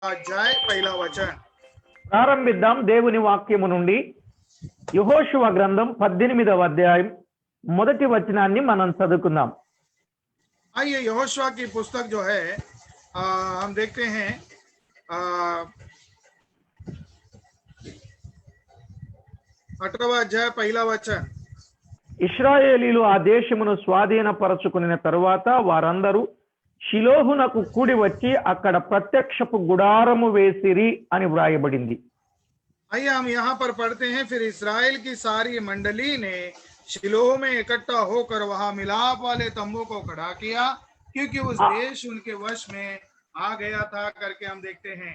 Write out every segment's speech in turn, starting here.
अध्याय पहला वचन ప్రారంభిద్దాం దేవుని వాక్యము నుండి యెహోషువ గ్రంథం 18వ అధ్యాయం మొదటి వచనాన్ని మనం చదువుకుందాం. आइए यहोशुआ की पुस्तक जो है हम देखते हैं 18वां अध्याय पहला वचन। ఇశ్రాయేలీలు ఆ దేశమును స్వాధీనపరచుకున్న తరువాత వారందరూ షిలోహునకు కూడి వచ్చి అక్కడ ప్రత్యక్షపు గుడారము వేసిరి అని వ్రాయబడింది. आइए हम यहाँ पर पढ़ते हैं, फिर इस्राएल की सारी मंडली ने शिलोह में इकट्ठा होकर वहां मिलाप वाले तंबू को खड़ा किया, क्योंकि उस देश उनके वश में आ गया था करके हम देखते हैं।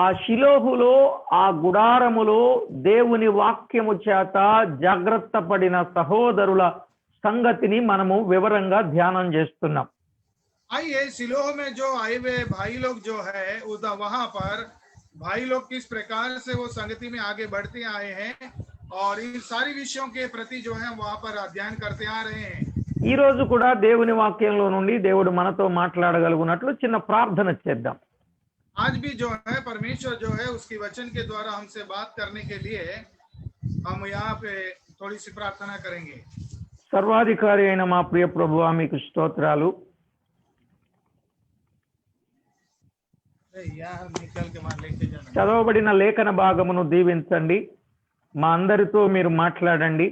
ఆ షిలోహులో ఆ గుడారములో దేవుని వాక్యము చేత జాగ్రత్త పడిన సహోదరుల సంగతిని మనము వివరంగా ధ్యానం చేస్తున్నాం. आइए सिलोह में जो आए हुए भाई लोग जो है वहां पर भाई लोग किस प्रकार से वो संगति में आगे बढ़ते आए हैं और इन सारी विषयों के प्रति जो है वहां पर अध्ययन करते आ रहे हैं। ఈ రోజు కూడా దేవుని వాక్యంలో నుండి దేవుడు మనతో మాట్లాడగలుగునట్లు చిన్న ప్రార్థన చేద్దాం. आज भी जो है परमेश्वर जो है उसकी वचन के द्वारा हमसे बात करने के लिए हम यहाँ पे थोड़ी सी प्रार्थना करेंगे। సర్వాధికారి అయిన మా ప్రియ ప్రభువా మీకు స్తోత్రాలు. చదవబడిన లేఖన భాగమును దీవించండి. మా అందరితో మీరు మాట్లాడండి.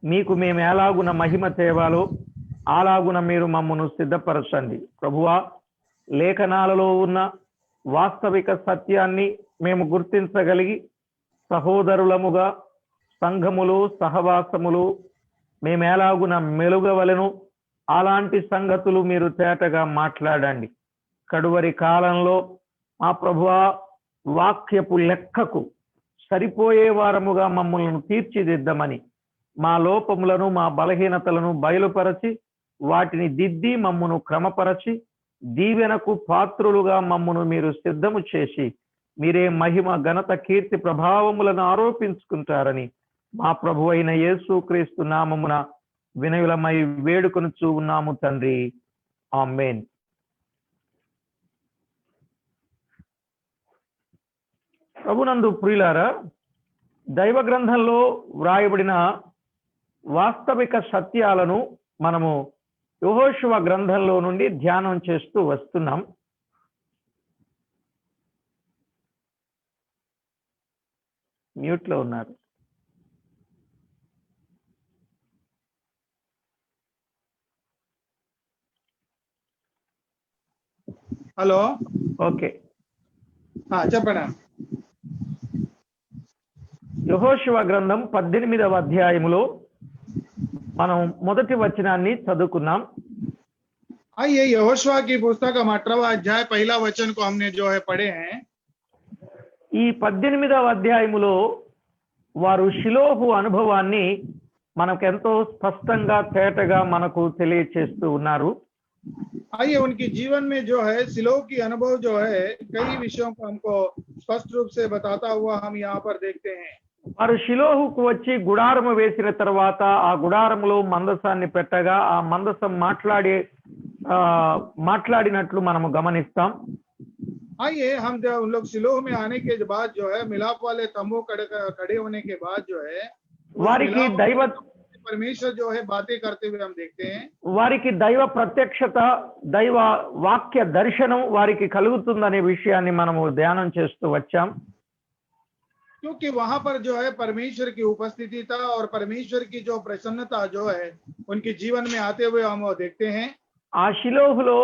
మీకు మేము ఎలాగున మహిమ తేవాలో అలాగున మీరు మమ్మను సిద్ధపరచండి. ప్రభువా, లేఖనాలలో ఉన్న వాస్తవిక సత్యాన్ని మేము గుర్తించగలిగి సహోదరులముగా సంఘములు సహవాసములు మేము ఎలాగున మెలుగవలెను అలాంటి సంగతులు మీరు తేటగా మాట్లాడండి. కడువరి కాలంలో మా ప్రభువా, వాక్యపు లెక్కకు సరిపోయే వారముగా మమ్మల్ని తీర్చిదిద్దమని మా లోపములను మా బలహీనతలను బయలుపరచి వాటిని దిద్ది మమ్మను క్రమపరచి దీవెనకు పాత్రులుగా మమ్మను మీరు సిద్ధము చేసి మీరే మహిమ ఘనత కీర్తి ప్రభావములను ఆరోపించుకుంటారని మా ప్రభు అయిన యేసుక్రీస్తు నామమున వినయులమై వేడుకొనుచూ ఉన్నాము తండ్రి, ఆమేన్. ప్రభునందు ప్రియులారా, దైవ గ్రంథంలో వ్రాయబడిన వాస్తవిక సత్యాలను మనము యెహోషువ గ్రంథంలో నుండి ధ్యానం చేస్తూ వస్తున్నాం. మ్యూట్లో ఉన్నారు. Hello, okay. చెప్పండి. యెహోషువ గ్రంథం 18వ అధ్యాయములో మనం మొదటి వచనాన్ని చదువుకున్నాం. आइए यहोशुआ की पुस्तक 18वां अध्याय पहला वचन को हमने जो है पढ़े हैं। ఈ 18వ అధ్యాయములో వారు షిలోహు అనుభవాన్ని మనకెంతో స్పష్టంగా తేటగా మనకు తెలియచేస్తూ ఉన్నారు. आइए उनकी जीवन में जो है सिलोह की अनुभव जो है कई विषयों को हमको स्पष्ट रूप से बताता हुआ हम यहाँ पर देखते हैं। వారు షిలోహుకు వచ్చి గుడారము వేసిన తర్వాత ఆ గుడారములో మందసాన్ని పెట్టగా ఆ మందసం మాట్లాడినట్లు మనము గమనిస్తాం. आइए हम जब उन लोग सिलोह में आने के बाद जो है मिलाप वाले तंबू खड़े होने के बाद जो है వారికి దైవ परमेश्वर जो है बातें करते हुए हम देखते हैं। వారికి దైవ ప్రత్యక్షత దైవ వాక్య దర్శనం వారికి కలుగుతుందనే విషయాన్ని మనము ధ్యానం చేస్తూ వచ్చాం. क्योंकि वहां पर जो है परमेश्वर की उपस्थिति था और परमेश्वर की जो प्रसन्नता जो है उनके जीवन में आते हुए हम वो देखते हैं। ఆ షిలోహులో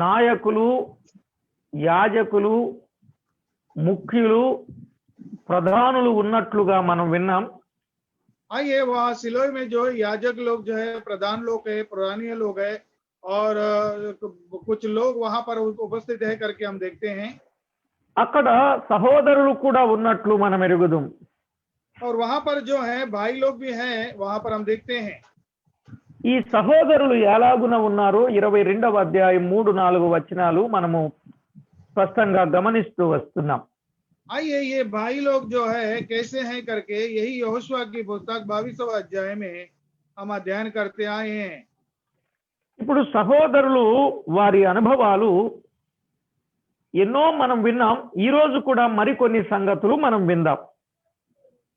నాయకులు, యాజకులు, ముఖ్యులు, ప్రధానులు ఉన్నట్లుగా మనం విన్నాం. आइए वहाँ सिलोह में जो याजक लोग जो है प्रधान लोग है, पुराने लोग है और कुछ लोग वहां पर उपस्थित है करके हम देखते हैं। అక్కడ సహోదరులు కూడా ఉన్నట్లు మనం ఎరుగుదాం. और वहां पर जो है भाई लोग भी हैं वहां पर हम देखते हैं। ఈ సహోదరులు ఎలాగున ఉన్నారో 22వ అధ్యాయం 3-4 వచనాలు మనము స్పష్టంగా గమనిస్తూ వస్తున్నాం. आइए ये भाई लोग जो है कैसे हैं करके यही यहोशुआ की पुस्तक 22वां अध्याय में हम अध्ययन करते आए हैं। ఇప్పుడు సహోదరులు వారి అనుభవాలు ఎన్నో మనం విన్నాం. ఈ రోజు కూడా మరికొన్ని సంగతులు మనం విందాం.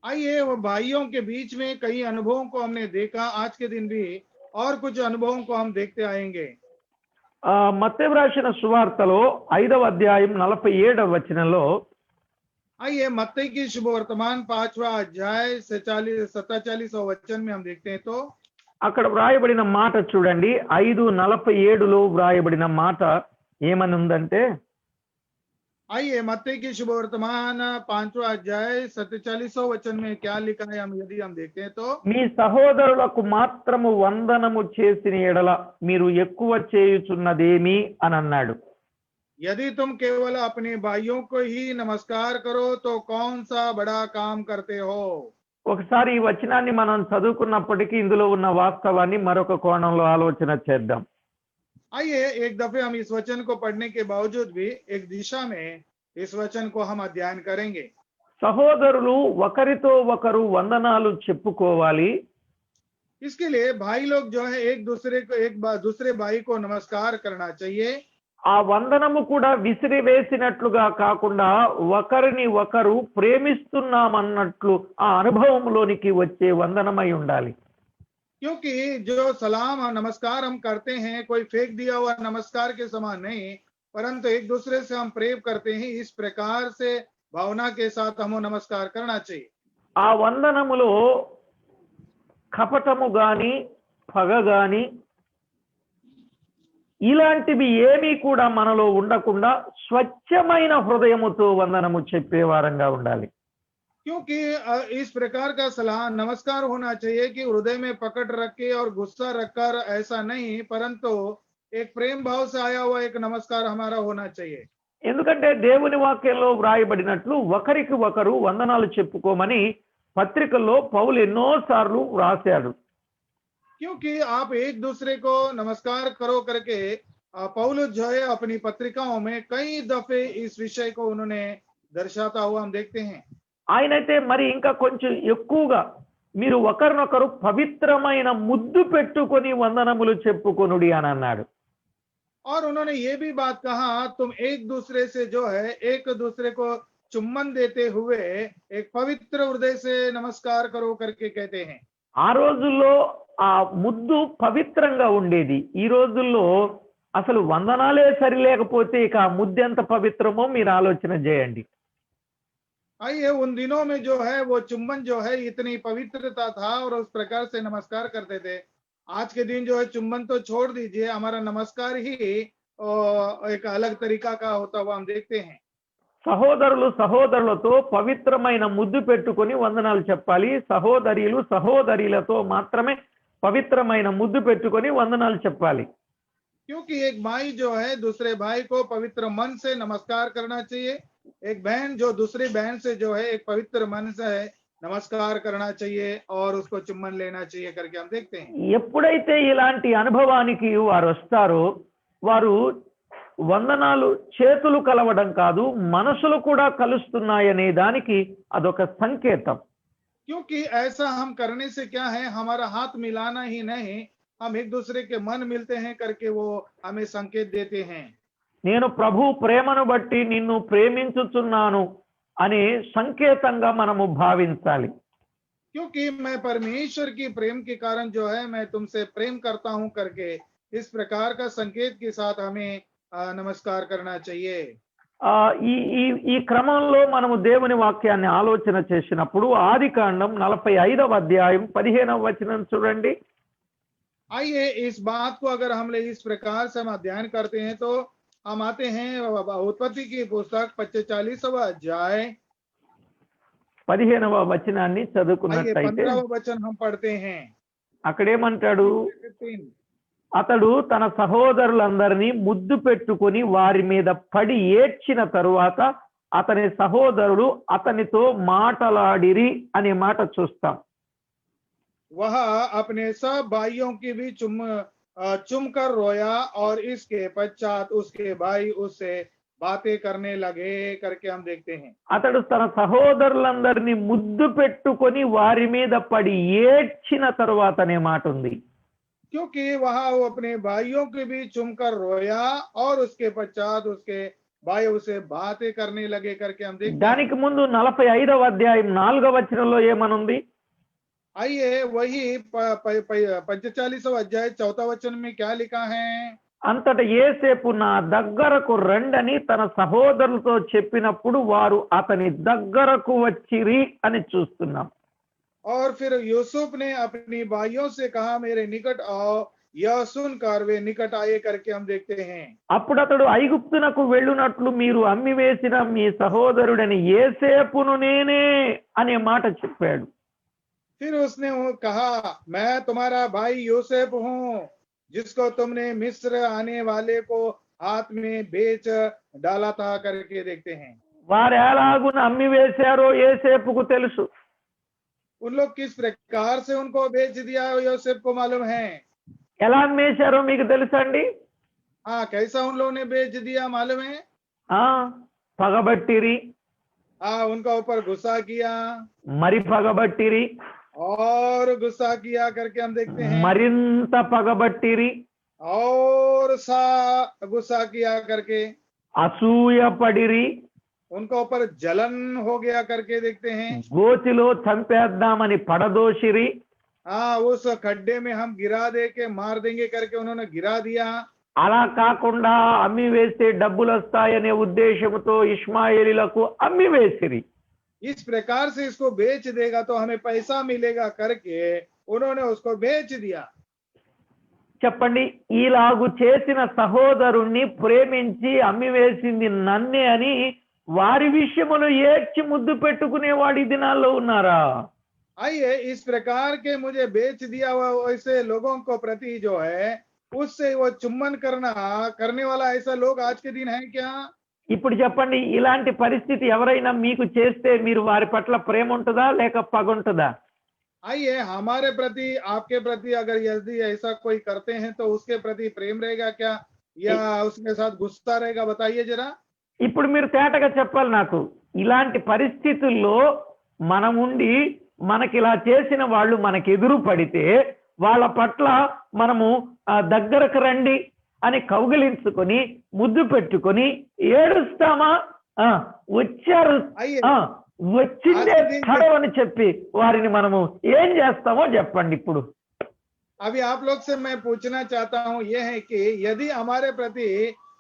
आइए वो भाइयों के बीच में कई अनुभवों को हमने देखा, आज के दिन भी और कुछ अनुभवों को हम देखते आएंगे। మత్తయి రాసిన సువార్తలో 5వ అధ్యాయం 47వ వచనంలో आइए मत्ती की शुभ वर्तमान 5वां अध्याय 47 वचन में हम देखते हैं तो అక్కడ వ్రాయబడిన మాట చూడండి. 5:47లో వ్రాయబడిన మాట ఏమని ఉందంటే, आइए मत्ती की शुभ वर्तमान 5वां अध्याय 47 वचन में क्या लिखा है, हम यदि हम देखते हैं तो మీ సహోదరులకు మాత్రము వందనము చేసిన ఎడల మీరు ఎక్కువ చేయుచున్నదేమి అని అన్నాడు. यदि तुम केवल अपने भाइयों को ही नमस्कार करो तो कौन सा बड़ा काम करते हो। ఒకసారి ఈ వచనాన్ని మనం చదువుకున్నప్పటికీ ఇందులో ఉన్న వాస్తవాన్ని మరొక కోణంలో ఆలోచన చేద్దాం. आइए एक दफे हम इस वचन को पढ़ने के बावजूद भी एक दिशा में इस वचन को हम अध्ययन करेंगे। సహోదరులు ఒకరితో ఒకరు వందనాలు చెప్పుకోవాలి. इसके लिए भाई लोग जो है एक दूसरे भाई को नमस्कार करना चाहिए। ఆ వందనము కూడా విసిరివేసినట్లుగా కాకుండా ఒకరిని ఒకరు ప్రేమిస్తున్నామన్నట్లు ఆ అనుభవంలోనికి వచ్చే వందనమై ఉండాలి. क्योंकि जो सलाम नमस्कार हम करते हैं कोई फेंक दिया हुआ नमस्कार के समान नहीं, परंतु एक दूसरे से हम प्रेम करते हैं, इस प्रकार से भावना के साथ हमें नमस्कार करना चाहिए। ఆ వందనములో కపటము గాని పగ గాని ఇలాంటివి ఏమీ కూడా మనలో ఉండకుండా స్వచ్ఛమైన హృదయముతో వందనము చెప్పేవారంగా ఉండాలి. क्योंकि इस प्रकार का सलाह नमस्कार होना चाहिए कि हृदय में पकड़ रख के और गुस्सा रखकर ऐसा नहीं, परंतु एक प्रेम भाव से आया हुआ एक नमस्कार हमारा होना चाहिए। ఎందుకంటే దేవుని వాక్యంలో వ్రాయబడినట్లు ఒకరికి ఒకరు వందనాలు చెప్పుకోమని పత్రికల్లో పౌలు ఎన్నోసార్లు వ్రాశాడు. क्योंकि आप एक दूसरे को नमस्कार करो करके पौलुस जो है अपनी पत्रिकाओं में कई दफे इस विषय को उन्होंने दर्शाता हुआ हम देखते हैं। ఆయనైతే మరి ఇంకా కొంచెం ఎక్కువగా మీరు ఒకరినొకరు పవిత్రమైన ముద్దు పెట్టుకొని వందనములు చెప్పుకొనుడి అని అన్నాడు. और उन्होंने ये भी बात कहा, तुम एक दूसरे से जो है एक दूसरे को चुम्बन देते हुए एक पवित्र हृदय से नमस्कार करो करके कहते हैं। ఆ రోజుల్లో ఆ ముద్దు పవిత్రంగా ఉండేది. ఈ రోజుల్లో అసలు వందనాలే సరిలేకపోతే ఇక ఆ ముద్దు ఎంత పవిత్రమో మీరు ఆలోచన చేయండి. आइए उन दिनों में जो है वो चुम्बन जो है इतनी पवित्रता था और उस प्रकार से नमस्कार करते थे। आज के दिन जो है चुम्बन तो छोड़ दीजिए, हमारा नमस्कार ही एक अलग तरीका का होता हुआ हम देखते हैं। సహోదరులు సహోదరులతో పవిత్రమైన ముద్దు పెట్టుకొని వందనాలు చెప్పాలి. సహోదరీలు సహోదరీలతో మాత్రమే పవిత్రమైన ముద్దు పెట్టుకొని వందనాలు చెప్పాలి. क्योंकि एक भाई जो है दूसरे भाई को पवित्र मन से नमस्कार करना चाहिए, एक बहन जो दूसरी बहन से जो है एक पवित्र मन से नमस्कार करना चाहिए और उसको चुम्बन लेना चाहिए करके हम देखते हैं। ఎప్పుడైతే ఇలాంటి అనుభవానికి వారు వస్తారో వారు వందనాలు చేతులు కలవడం కాదు మనసులు కూడా కలుస్తున్నాయనే దానికి అదొక సంకేతం. क्योंकि ऐसा हम करने से क्या है, हमारा हाथ मिलाना ही नहीं, हम एक दूसरे के मन मिलते हैं करके वो हमें संकेत देते हैं। నేను ప్రభు ప్రేమను బట్టి నిన్ను ప్రేమించుచున్నాను అనే సంకేతంగా మనము భావించాలి. क्योंकि मैं परमेश्वर की प्रेम के कारण जो है मैं तुमसे प्रेम करता हूं करके इस प्रकार का संकेत के साथ हमें नमस्कार करना चाहिए। ఈ ఈ ఈ క్రమంలో మనము దేవుని వాక్యాన్ని ఆలోచన చేసినప్పుడు ఆదికాండం 45వ అధ్యాయం 15వ వచనం చూడండి. आइए इस बात को अगर हम ले इस प्रकार से हम अध्ययन करते हैं तो हम आते हैं उत्पत्ति की पुस्तक 45वां अध्याय 15వ వచనాన్ని आइए చదువుకున్నట్లయితే 15वां वचन हम पढ़ते हैं। అక్కడేమంటాడు, 15 అతడు తన సహోదరులందరినీ ముద్దు పెట్టుకొని వారి మీద పడి ఏడ్చిన తరువాత అతని సహోదరుడు అతనితో మాటలాడిరి అనే మాట చూస్తాం. वह अपने सब भाइयों की भी चुम कर रोया और इसके पश्चात उसके भाई उससे बातें करने लगे करके हम देखते हैं। అతడు తన సహోదరులందరినీ ముద్దు పెట్టుకొని వారి మీద పడి ఏడ్చిన తరువాత అనే మాట ఉంది. क्योंकि वह वो अपने भाइयों के भी चुम कर रोया और उसके पश्चात उसके भाई उसे बातें करने लगे करके हम देखते हैं। దానికి ముందు 45వ అధ్యాయం 4వ వచనంలో ఏమనుంది? आइए वही 45वां अध्याय 4 वचन में क्या लिखा है? అంతట యేసేపు నా దగ్గరకు రండని తన సహోదరులతో చెప్పినప్పుడు వారు అతని దగ్గరకు వచ్చిరి అని చూస్తున్నాం. और फिर यूसुफ ने अपनी भाइयों से कहा मेरे निकट आओ, यह सुनकर वे निकट आए करके हम देखते हैं। అప్పుడు అతడు ఐగుప్తునకు వెళ్ళునట్లు మీరు అమ్మివేసిన మీ సహోదరుడని యేసేపును నేనే అనే మాట చెప్పాడు. फिर उसने वो कहा मैं तुम्हारा भाई यूसुफ हूँ, जिसको तुमने मिस्र आने वाले को हाथ में बेच डाला था करके देखते हैं। వారు ఎలాగున అమ్మివేశారో యేసేపుకు తెలుసు. उन लोग किस प्रकार से उनको बेच दिया यूसुफ को मालूम है। ఎలా అమ్మేశారో మీకు తెలుసండి? हाँ, कैसा उन लोगों ने बेच दिया मालूम है। ఆ పగబట్టిరి, हाँ, उनका ऊपर गुस्सा किया మరి పగబట్టిరి, और गुस्सा किया करके हम देखते हैं। మరింత పగబట్టిరి, और सा गुस्सा किया करके అసూయపడిరి, उनका ऊपर जलन हो गया करके देखते हैं। గోతిలో చంపేద్దామని పడదోసిరి, हाँ, उस खड्डे में हम गिरा दे के मार देंगे करके उन्होंने गिरा दिया। అలా కాకుండా అమ్మివేస్తే డబ్బులు వస్తాయనే ఉద్దేశంతో ఇష్మాయేలీలకు అమ్మివేసిరి. इस प्रकार से इसको बेच देगा तो हमें पैसा मिलेगा करके उन्होंने उसको बेच दिया। చెప్పండి, ఇలాగు చేసిన సహోదరుణ్ణి ప్రేమించి అమ్మివేసింది నన్నే అని వారి విషయమును ఏడ్చి ముద్దు పెట్టుకునేవాడు ఈ దినాల్లో ఉన్నారా? आइए, इस प्रकार के मुझे बेच दिया हुआ वैसे लोगों को प्रति जो है उससे वो चुम्बन करने वाला ऐसा लोग आज के दिन है क्या? ఇప్పుడు చెప్పండి, ఇలాంటి పరిస్థితి ఎవరైనా మీకు చేస్తే మీరు వారి పట్ల ప్రేమ ఉంటుందా లేక పగ ఉంటుందా? आइए, हमारे प्रति आपके प्रति अगर यदि ऐसा कोई करते हैं तो उसके प्रति प्रेम रहेगा क्या या उसके साथ गुस्सा रहेगा? बताइए जरा। ఇప్పుడు మీరు తేటగా చెప్పాలి నాకు. ఇలాంటి పరిస్థితుల్లో మనం ఉండి మనకి ఇలా చేసిన వాళ్ళు మనకి ఎదురు పడితే వాళ్ళ పట్ల మనము దగ్గరకు రండి అని కౌగిలించుకొని ముద్దు పెట్టుకొని ఏడుస్తామా? వచ్చారు, आइए, వచ్చిందే స్థలం అని చెప్పి వారిని మనము ఏం చేస్తామో చెప్పండి. ఇప్పుడు अभी आप लोग से मैं पूछना चाहता हूँ ये है कि यदि हमारे प्रति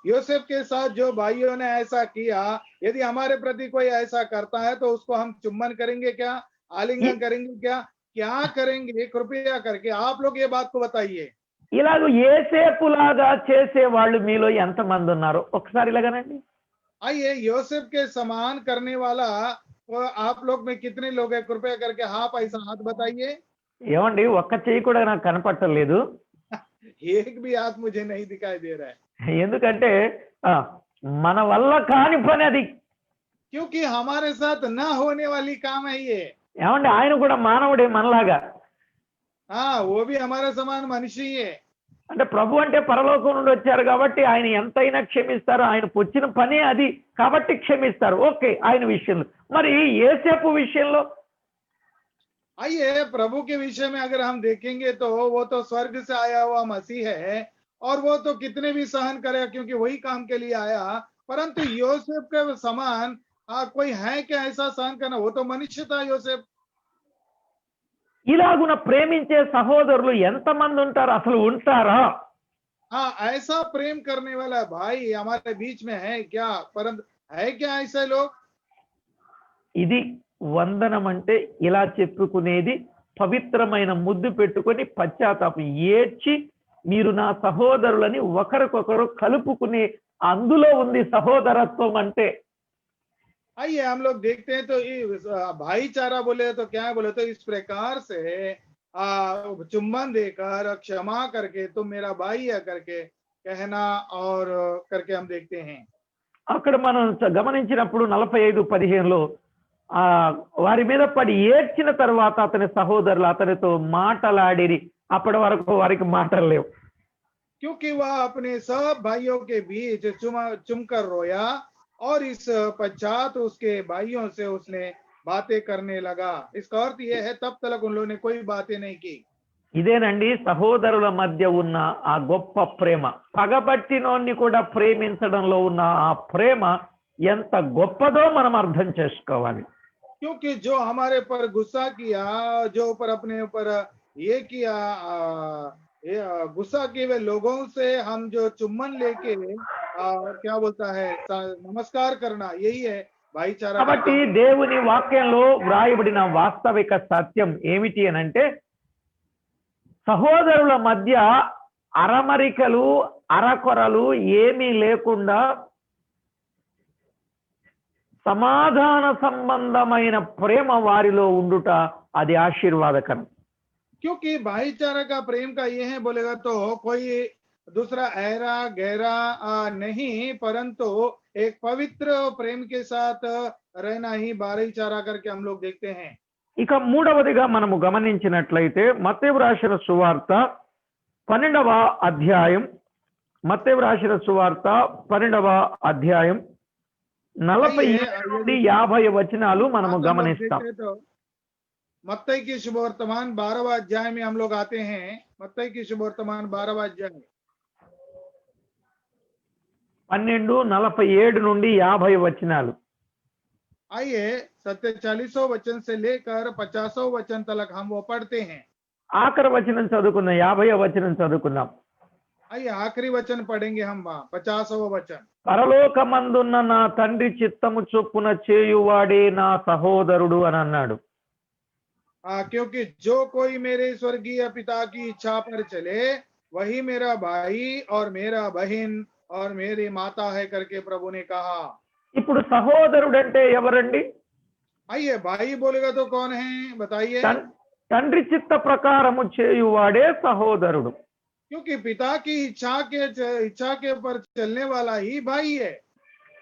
यूसुफ के साथ जो भाइयों ने ऐसा किया, यदि हमारे प्रति कोई ऐसा करता है तो उसको हम चुम्बन करेंगे क्या? आलिंगन करेंगे क्या? क्या करेंगे? कृपया करके आप लोग ये बात को बताइए। ఇలాగ యేసేపులాగా చేసే వాళ్ళు మీలో ఎంతమంది ఉన్నారో ఒకసారి ఇలాగనండి. आइए, यूसुफ के समान करने वाला वो आप लोग में कितने लोग हैं? कृपया करके हाँ ऐसा हाथ बताइए। ఏమండి, ఒక్క చెయ్యి కూడా నాకు కనపట్టలేదు. एक भी हाथ मुझे नहीं दिखाई दे रहा है, ఎందుకంటే మన వల్ల కాని పని అది. क्योंकि हमारे साथ न होने वाली काम है ये। ఏమండి, ఆయన కూడా మానవుడే మనలాగా. हाँ, वो भी हमारे समान मनुष्य ही है। అంటే ప్రభు అంటే పరలోకం నుండి వచ్చారు కాబట్టి ఆయన ఎంతైనా క్షమిస్తారు. ఆయన వచ్చిన పని అది కాబట్టి క్షమిస్తారు. ఓకే, ఆయన విషయంలో. మరి యేసేపు విషయంలో आइए, प्रभु के विषय में अगर हम देखेंगे तो वो तो स्वर्ग से आया हुआ मसीह है और वो तो कितने भी सहन करेगा क्योंकि वही काम के लिए आया। परंतु यूसुफ के समान कोई है क्या ऐसा सहन करना? वो तो मनुष्य था यूसुफ। ఇలాగున ప్రేమించే సహోదరులు ఎంతమంది ఉంటారు? అసలు ఉంటారా? हाँ, ऐसा प्रेम करने वाला भाई हमारे बीच में है क्या? परंतु है क्या ऐसे लोग? ఇది వందనం అంటే ఇలా చెప్పుకునేది పవిత్రమైన ముద్దు పెట్టుకొని పశ్చాత్తాపం ఏడ్చి మీరు నా సహోదరులని ఒకరికొకరు కలుపుకునే అందులో ఉంది సహోదరత్వం అంటే. आइए, हम लोग देखते हैं तो भाईचारा बोले तो क्या बोले तो इस प्रकार से चुम्बन देकर क्षमा करके तुम मेरा भाई है करके कहना और करके हम देखते हैं। అక్కడ మనం గమనించినప్పుడు 45:15లో వారి మీద పడి ఏడ్చిన తర్వాత అతని సహోదరులు అతనితో మాటలాడిరి. అప్పటి వరకు వారికి మాటలు లేవు. क्योंकि वह अपने सब भाइयों के बीच चुमकर रोया और इस पश्चात उसके भाइयों से उसने बातें करने लगा। इसका अर्थ यह है तब तक उन लोगों ने कोई बातें नहीं की। ఇదేనండి సహోదరుల మధ్య ఉన్న ఆ గొప్ప ప్రేమ. పగబట్టినోన్ని కూడా ప్రేమించడంలో ఉన్న ఆ ప్రేమ ఎంత గొప్పదో మనం అర్థం చేసుకోవాలి. क्योंकि जो हमारे पर गुस्सा किया, जो ऊपर अपने ऊपर ये किया, गुस्सा किए हुए लोगों से हम जो चुम्बन लेके क्या बोलता है नमस्कार करना, यही है भाईचारा का కాబట్టి केंद्र। దేవుని వాక్యంలో వ్రాయబడిన వాస్తవిక సత్యం ఏమిటి అనంటే, సహోదరుల మధ్య అరమరికలు అరకొరలు ఏమీ లేకుండా సమాధాన సంబంధమైన ప్రేమ వారిలో ఉండుట అది ఆశీర్వాదకరం. क्योंकि भाईचारा का प्रेम का ये है बोलेगा तो कोई दूसरा ऐरा गहरा नहीं, परंतु एक पवित्र प्रेम के साथ रहना ही भाईचारा करके हम लोग देखते हैं। ఇక మూడవదిగా మనము గమనించినట్లయితే మత్తయి రాసిన సువార్త 12వ అధ్యాయం, మత్తయి రాసిన సువార్త 12వ అధ్యాయం 47 నుండి 50 వచనాలు మనము గమనిస్తాం. तो मत्ती की शुभवर्तमान 12वां अध्याय में हम लोग आते हैं। मत्ती की शुभवर्तमान 12वां अध्याय 12:47 నుండి 50 వచనాలు. आइए 40वें वचन से लेकर 50वें वचन तक हम वो पढ़ते हैं। ఆఖరి వచనం చదువుకుందాం, 50వ వచనం చదువుకుందాం. आइए आखिरी वचन पढ़ेंगे हम 50वां वचन। పరలోకమందున్న నా తండ్రి చిత్తము చొప్పున చేయువాడే నా సహోదరుడు అని అన్నాడు. क्योंकि जो कोई मेरे स्वर्गीय पिता की इच्छा पर चले वही मेरा भाई और मेरा बहन और मेरी माता है करके प्रभु ने कहा। ఇప్పుడు సహోదరుడు అంటే ఎవరండి? आइए भाई बोलेगा तो कौन है बताइए। తండ్రి చిత్త ప్రకారము చేయువాడే సహోదరుడు. क्योंकि पिता की इच्छा के पर चलने वाला ही भाई है।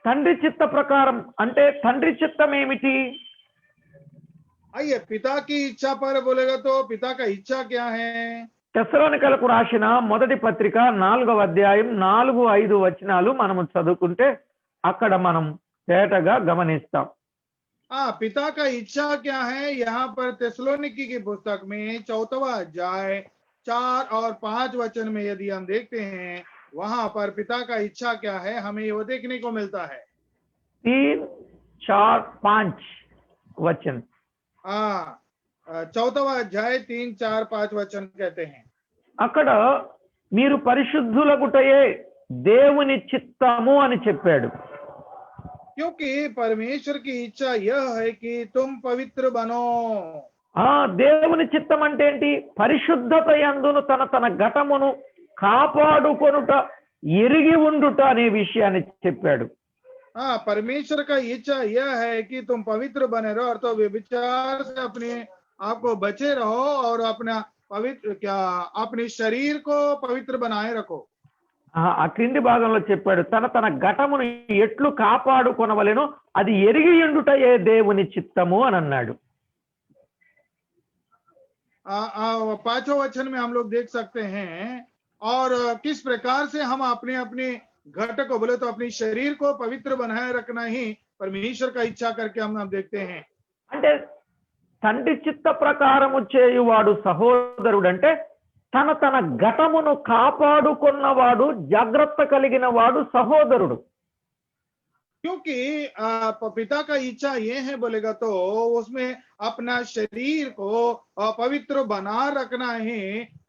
తండ్రి చిత్త ప్రకారం అంటే తండ్రి చిత్తం ఏమిటి? आइए पिता की इच्छा पर बोलेगा तो पिता का इच्छा क्या है? తెస్సలోనికలకు రాసిన మొదటి పత్రిక 4వ అధ్యాయం 4-5 వచనాలు మనము చదువుకుంటే అక్కడ మనం తేటగా గమనిస్తాం. पिता का इच्छा क्या है? यहाँ पर तेस्सलोनिकी की पुस्तक में 4वां अध्याय 4 और 5 वचन में यदि हम देखते हैं, वहां पर पिता का इच्छा क्या है हमें वो देखने को मिलता है। 3, 4, 5 वचन. 4वां अध्याय 3, 4, 5 वचन कहते हैं। అక్కడ మీరు పరిశుద్ధులగుటయే దేవుని చిత్తము అని చెప్పాడు. क्योंकि परमेश्वर की इच्छा यह है कि तुम पवित्र बनो। దేవుని చిత్తం అంటే ఏంటి? పరిశుద్ధత యందును తన ఘటమును కాపాడుకొనుట, ఎరిగి ఉండుట అనే విషయాన్ని చెప్పాడు. परमेश्वर का इच्छा यह है कि तुम पवित्र बने रहो और तो व्यभिचार से अपने आप को बचे रहो और अपना अपने शरीर को पवित्र बनाए रखो। ఆ క్రింది భాగంలో చెప్పాడు, తన ఘటమును ఎట్లు కాపాడుకొనవలెనో అది ఎరిగి ఉండుటయే దేవుని చిత్తము అని అన్నాడు. 5वें वचन में हम लोग देख सकते हैं और किस प्रकार से हम अपने अपने घट को बोले तो अपनी शरीर को पवित्र बनाए रखना ही परमेश्वर का इच्छा करके हम देखते हैं। అంటే తండ్రి చిత్త ప్రకారము చేయువాడు సహోదరుడు అంటే తన ఘటమును కాపాడుకున్నవాడు, జాగ్రత్త కలిగిన వాడు సహోదరుడు. क्योंकि पिता का इच्छा ये है बोलेगा तो उसमें अपना शरीर को पवित्र बना रखना ही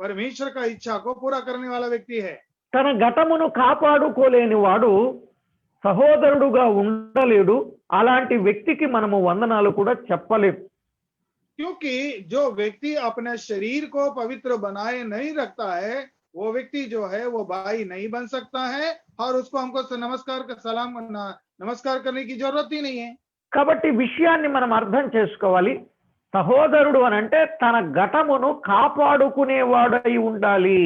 परमेश्वर का इच्छा को पूरा करने वाला व्यक्ति है। తన ఘటమును కాపాడుకోలేని వాడు సహోదరుడుగా ఉండలేడు. అలాంటి వ్యక్తికి మనము వందనాలు కూడా చెప్పలేము. क्योंकि जो व्यक्ति अपने शरीर को पवित्र बनाए नहीं रखता है वो व्यक्ति जो है वो भाई नहीं बन सकता है और उसको हमको नमस्कार करने की जरूरत ही नहीं है। కాబట్టి విషయాన్ని మనం అర్థం చేసుకోవాలి. సహోదరుడు అని అంటే తన ఘటమును కాపాడుకునేవాడై ఉండాలి.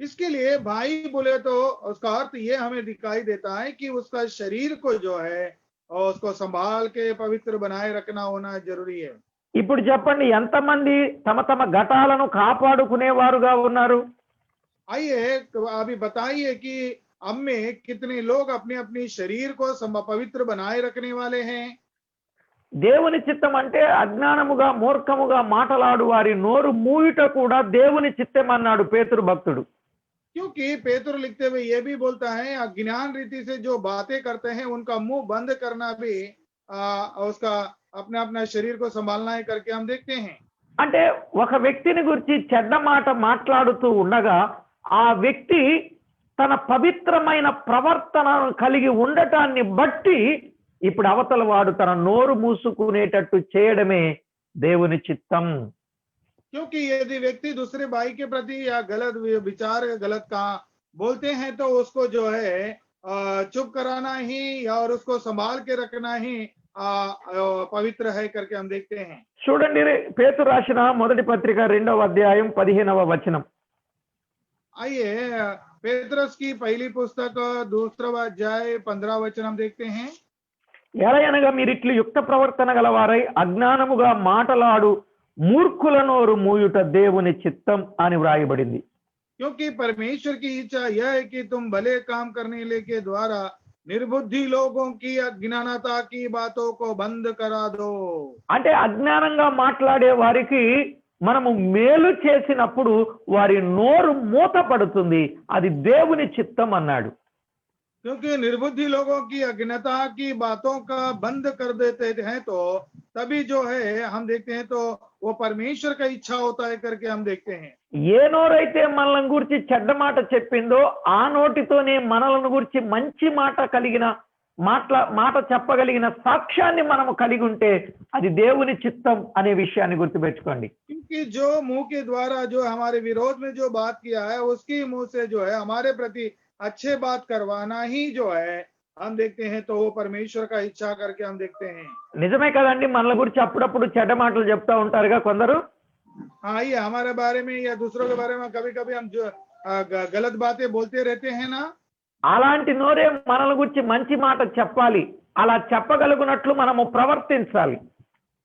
इसके लिए भाई बोले तो उसका अर्थ ये हमें दिखाई देता है कि उसका शरीर को जो है और उसको संभाल के पवित्र बनाए रखना होना जरूरी है। ఇప్పుడు చెప్పండి, ఎంతమంది తమ ఘటాలను కాపాడుకునేవారుగా ఉన్నారు? आइए अभी बताइए कि हम में कितने लोग अपने अपने शरीर को पवित्र बनाए रखने वाले हैं? దేవుని చిత్తం అంటే అజ్ఞానముగా మూర్ఖముగా మాటలాడు వారి నోరు మూయుట కూడా దేవుని చిత్తం అన్నాడు పేతురు భక్తుడు. क्योंकि पेतुर लिखते हुए ये भी बोलता है अज्ञान रीति से जो बातें करते हैं उनका मुंह बंद करना भी उसका अपने अपना शरीर को संभालना है करके हम देखते हैं। అంటే ఒక వ్యక్తిని గురించి చెడ్డ మాట మాట్లాడుతూ ఉండగా ఆ వ్యక్తి తన పవిత్రమైన ప్రవర్తనను కలిగి ఉండటాన్ని బట్టి ఇప్పుడు అవతల వాడు తన నోరు మూసుకునేటట్టు చేయడమే దేవుని చిత్తం. क्योंकि यदि व्यक्ति दूसरे भाई के प्रति या गलत विचार गलत का बोलते हैं तो उसको जो है चुप कराना ही और उसको संभाल के रखना ही पवित्र है करके हम देखते हैं। చూడండి పేతురు రాసిన మొదటి పత్రిక 2వ అధ్యాయం 15వ వచనం. आइए पेतरस की पहली पुस्तक 2వ अध्याय 15 वचन हम देखते हैं। ఎలయనగా మీరిట్లు యుక్త ప్రవర్తన గలవారై అజ్ఞానముగా మాటలాడు మూర్ఖుల నోరు మూయుట దేవుని చిత్తం అని వ్రాయబడింది. क्योंकि परमेश्वर की इच्छा यह है कि तुम भले काम करने के द्वारा निर्बुद्धि लोगों की अज्ञानता की बातों को बंद करा दो. అంటే అజ్ఞానంగా మాట్లాడే వారికి మనము మేలు చేసినప్పుడు వారి నోరు మూతపడుతుంది, అది దేవుని చిత్తం అన్నాడు. क्योंकि निर्बुद्धि लोगों की अज्ञानता की बातों का बंद कर देते हैं तो तभी जो है हम देखते हैं तो वो परमेश्वर का इच्छा होता है करके हम देखते हैं। ఏ నోరైతే మనల్ని గురించి చెడ్డ మాట చెప్పిందో ఆ నోటితోనే మనలను గురించి మంచి మాట కలిగిన మాట చెప్పగలిగిన సాక్ష్యాన్ని మనము కలిగి ఉంటే అది దేవుని చిత్తం అనే విషయాన్ని గుర్తుపెట్టుకోండి. क्योंकि जो मुंह के द्वारा जो हमारे विरोध में जो बात किया है उसकी मुंह से जो है हमारे प्रति अच्छे बात करवाना ही जो है हम देखते हैं तो वो परमेश्वर का इच्छा करके हम देखते हैं। నిజమే కదండి, మనల గురించి అప్పుడప్పుడు చెడ్డ మాటలు చెప్తా ఉంటారుగా కొందరు. हाँ, ये हमारे बारे में या दूसरों के बारे में कभी कभी हम जो गलत बातें बोलते रहते हैं ना, అలాంటి నోరే మనల గురించి మంచి మాట చెప్పాలి, అలా చెప్పగలుగునట్లు మనము ప్రవర్తించాలి.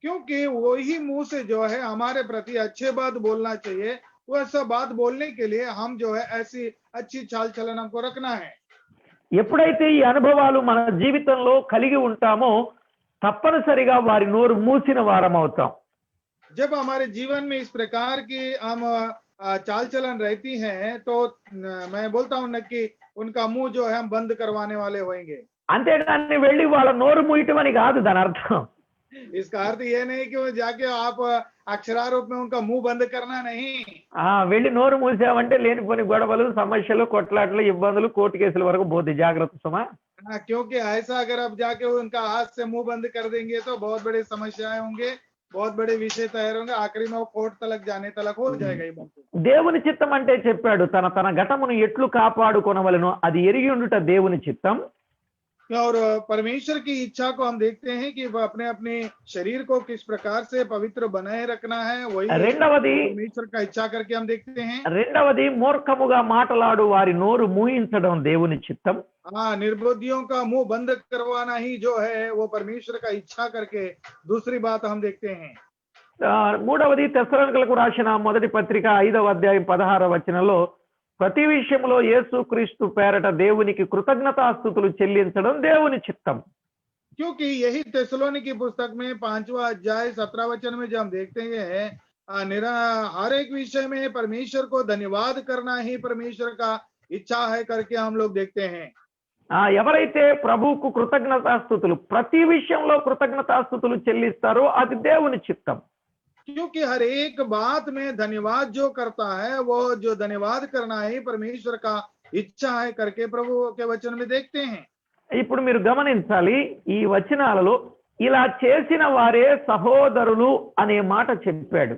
क्योंकि वही मुंह से जो है हमारे प्रति अच्छे बात बोलना चाहिए। वैसा बात बोलने के लिए हम जो है ऐसी अच्छी चाल चलन हमको रखना है। ఎప్పుడైతే ఈ అనుభవాలు మన జీవితంలో కలిగి ఉంటామో తప్పనిసరిగా వారి నోరు మూసిన వారం అవుతాం. जब हमारे जीवन में इस प्रकार की हम चाल चलन रहती है तो मैं बोलता हूँ न कि उनका मुंह जो है हम बंद करवाने वाले होंगे। అంతేగాని వెళ్ళి వాళ్ళ నోరు మూయటం అని కాదు దాని అర్థం. इसका अर्थ ये नहीं कि वो जाके आप अक्षरारूप में उनका मुंह बंद करना नहीं। వెళ్ళి నోరు మూసామంటే లేనిపోని గొడవలు సమస్యలు కొట్లాటలు ఇబ్బందులు కోర్టు కేసుల వరకు పోతే జాగ్రత్త సుమా. क्योंकि ऐसा अगर आप जाके उनका हाथ से मुंह बंद कर देंगे तो बहुत बड़ी समस्याएं होंगे, बहुत बड़े विषय तैयार होंगे, आखिरी में वो कोर्ट तलक जाने तलक हो जाएगा ये बात। దేవుని చిత్తం అంటే చెప్పాడు తన ఘటమును ఎట్లు కాపాడుకొనవలెను అది ఎరిగి ఉండుట దేవుని చిత్తం. और परमेश्वर की इच्छा को हम देखते हैं कि वह अपने अपने शरीर को किस प्रकार से पवित्र बनाए रखना है, वही परमेश्वर का इच्छा करके हम देखते हैं। రెండవది మూర్ఖముగా మాటలాడు వారి నోరు మూయించడం దేవుని చిత్తం. हाँ, निर्बुद्धियों का मुंह बंद करवाना ही जो है वो परमेश्वर का इच्छा करके दूसरी बात हम देखते हैं। మూడవది తెస్సలోనికలకు రాసిన మొదటి పత్రిక 5వ అధ్యాయం 16వ వచనంలో ప్రతి విషయంలో యేసుక్రీస్తు పేరట దేవునికి కృతజ్ఞతాస్తుతులు చెల్లించడం దేవుని చిత్తం. क्योंकि यही तेसलोनिकी पुस्तक में 5वां अध्याय 17 वचन में जब हम देखते हैं हर एक विषय में परमेश्वर को धन्यवाद करना ही परमेश्वर का इच्छा है करके हम लोग देखते हैं। ఎవరైతే ప్రభువుకు కృతజ్ఞతాస్తుతులు ప్రతి విషయంలో కృతజ్ఞతాస్తుతులు చెల్లిస్తారో అది దేవుని చిత్తం. क्योंकि हर एक बात में धन्यवाद जो करता है वो जो धन्यवाद करना ही परमेश्वर का इच्छा है करके प्रभु के वचन में देखते हैं। ఇప్పుడు మీరు గమనించాలి ఈ వచనాలలో ఇలా చేసిన వారే సహోదరులు అనే మాట చెప్పాడు.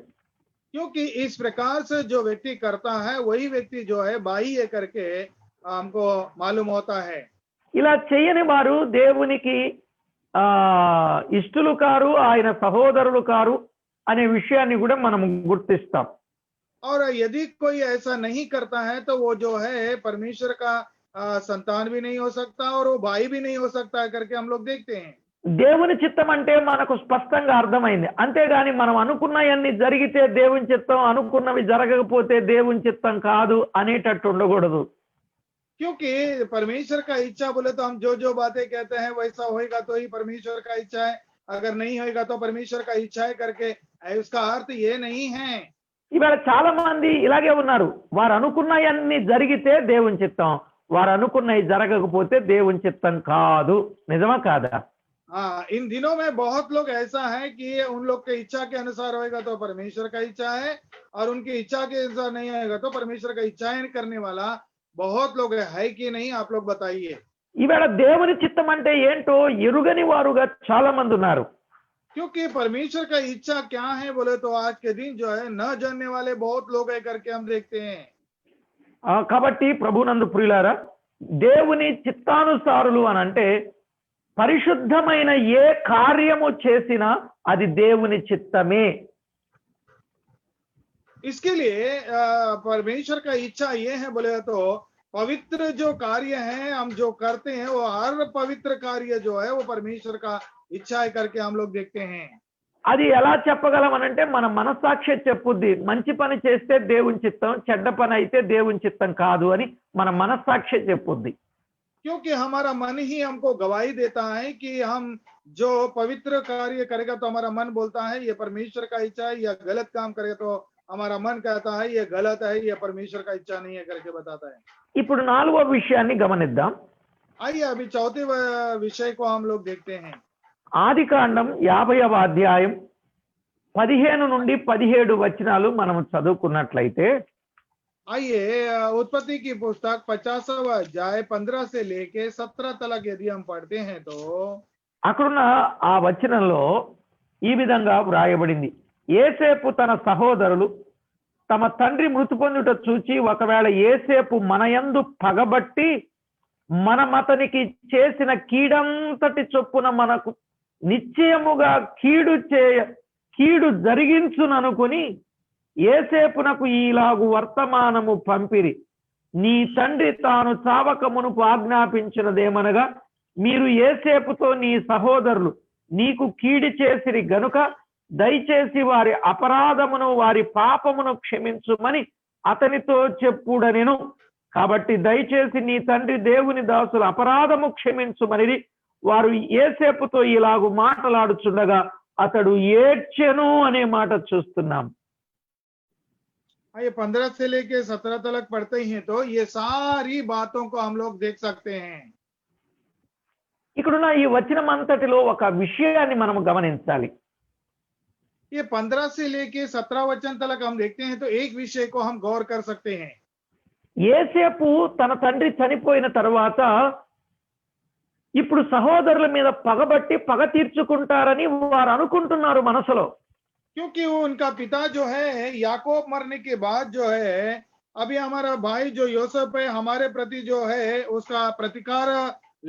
क्योंकि इस प्रकार से जो व्यक्ति करता है वही व्यक्ति जो है भाई है करके हमको मालूम होता है। ఇలా చేయని వారు దేవునికి ఇష్టలు కారు, ఆయన సహోదరులు కారు అనే విషయాన్ని కూడా మనం గుర్తిస్తాం. और यदि कोई ऐसा नहीं करता है तो वो जो है परमेश्वर का संतान भी नहीं हो सकता और वो भाई भी नहीं हो सकता है करके हम लोग देखते हैं। దేవుని చిత్తం అంటే మనకు స్పష్టంగా అర్థమైంది. అంతేగాని మనం అనుకున్నవన్నీ జరిగితే దేవుని చిత్తం, అనుకున్నవి జరగకపోతే దేవుని చిత్తం కాదు అనేటట్టు ఉండకూడదు. क्योंकि परमेश्वर का इच्छा बोले तो हम जो जो बातें कहते हैं वैसा होएगा तो ही परमेश्वर का इच्छा है, अगर नहीं होगा तो परमेश्वर का इच्छा है करके, उसका अर्थ ये नहीं है। ఇవాళ చాలా మంది ఇలాగే ఉన్నారు. వారు అనుకున్నవన్నీ జరిగితే దేవుని చిత్తం, వారు అనుకున్నవి జరగకపోతే దేవుని చిత్తం కాదు. నిజమా కాదా? हाँ, इन दिनों में बहुत लोग ऐसा है कि उन लोग के इच्छा के अनुसार होएगा तो परमेश्वर का इच्छा है, और उनकी इच्छा के अनुसार नहीं आएगा तो परमेश्वर का इच्छाएं करने वाला बहुत लोग है कि नहीं, आप लोग बताइए। ఇవాళ దేవుని చిత్తం అంటే ఏంటో ఎరుగని వారుగా చాలా మంది ఉన్నారు. क्योंकि परमेश्वर का इच्छा क्या है बोले तो आज के दिन जो है न जानने वाले बहुत लोग है करके हम देखते हैं। కాబట్టి ప్రభునందు ప్రియులారా, దేవుని చిత్తానుసారులు అని అంటే పరిశుద్ధమైన ఏ కార్యము చేసినా అది దేవుని చిత్తమే. इसके लिए परमेश्वर का इच्छा ये है बोले तो पवित्र जो कार्य है हम जो करते हैं वो हर पवित्र कार्य जो है वो परमेश्वर का इच्छा है करके हम लोग देखते हैं। అది ఎలా చెప్పగలం అనంటే మన మనస్సాక్షి చెప్పుద్ది, మంచి పని చేస్తే దేవుని చిత్తం, చెడ్డ పని అయితే దేవుని చిత్తం కాదు అని మన మనస్సాక్షి చెప్పుద్ది. क्योंकि हमारा मन ही हमको गवाही देता है कि हम जो पवित्र कार्य करेगा तो हमारा मन बोलता है ये परमेश्वर का इच्छा है, या गलत काम करेगा तो हमारा मन कहता है ये गलत है, ये परमेश्वर का इच्छा नहीं है करके बताता है। ఇప్పుడు నాలుగో విషయాన్ని గమనిద్దాం. आइए अभी चौथे विषय को हम लोग देखते हैं। ఆదికాండం 50వ అధ్యాయం 15 నుండి 17 వచనాలు మనం చదువుకున్నట్లయితే, आइए उत्पत्ति की पुस्तक 50वां अध्याय 15 से लेके 17 तक यदि हम पढ़ते हैं तो అక్కడున్న ఆ వచనంలో ఈ విధంగా వ్రాయబడింది. యేసేపు తన సహోదరులు తమ తండ్రి మృతి పొందుట చూచి, ఒకవేళ యేసేపు మనయందు పగబట్టి మనమతనికి చేసిన కీడంతటి చొప్పున మనకు నిశ్చయముగా కీడు జరిగించుననుకుని యేసేపునకు ఈలాగు వర్తమానము పంపిరి, నీ తండ్రి తాను చావక మునుపు ఆజ్ఞాపించినదేమనగా, మీరు యేసేపుతో నీ సహోదరులు నీకు కీడి చేసిరి గనుక దయచేసి వారి అపరాధమును వారి పాపమును క్షమించుమని అతనితో చెప్పుడనెను. కాబట్టి దయచేసి నీ తండ్రి దేవుని దాసుల అపరాధము క్షమించుమని వారు యేసేపుతో ఇలాగు మాట్లాడుచుండగా అతడు ఏడ్చెను అనే మాట చూస్తున్నాం. ये 15 से लेके 17 तक पढ़ते हैं तो ये सारी बातों को हम लोग देख सकते हैं। ఇక్కడున్న ఈ వచనం అంతటిలో ఒక విషయాన్ని మనం గమనించాలి. ये 15 से लेके 17 वचन तक हम देखते हैं तो एक विषय को हम गौर कर सकते हैं। యేసేపు తన తండ్రి చనిపోయిన తర్వాత ఇప్పుడు సహోదరుల మీద పగబట్టి పగ తీర్చుకుంటారని వారు అనుకుంటున్నారు మనసులో. क्योंकि वो उनका पिता जो है याकूब मरने के बाद जो है अभी हमारा भाई जो यूसुफ है हमारे प्रति जो है उसका प्रतिकार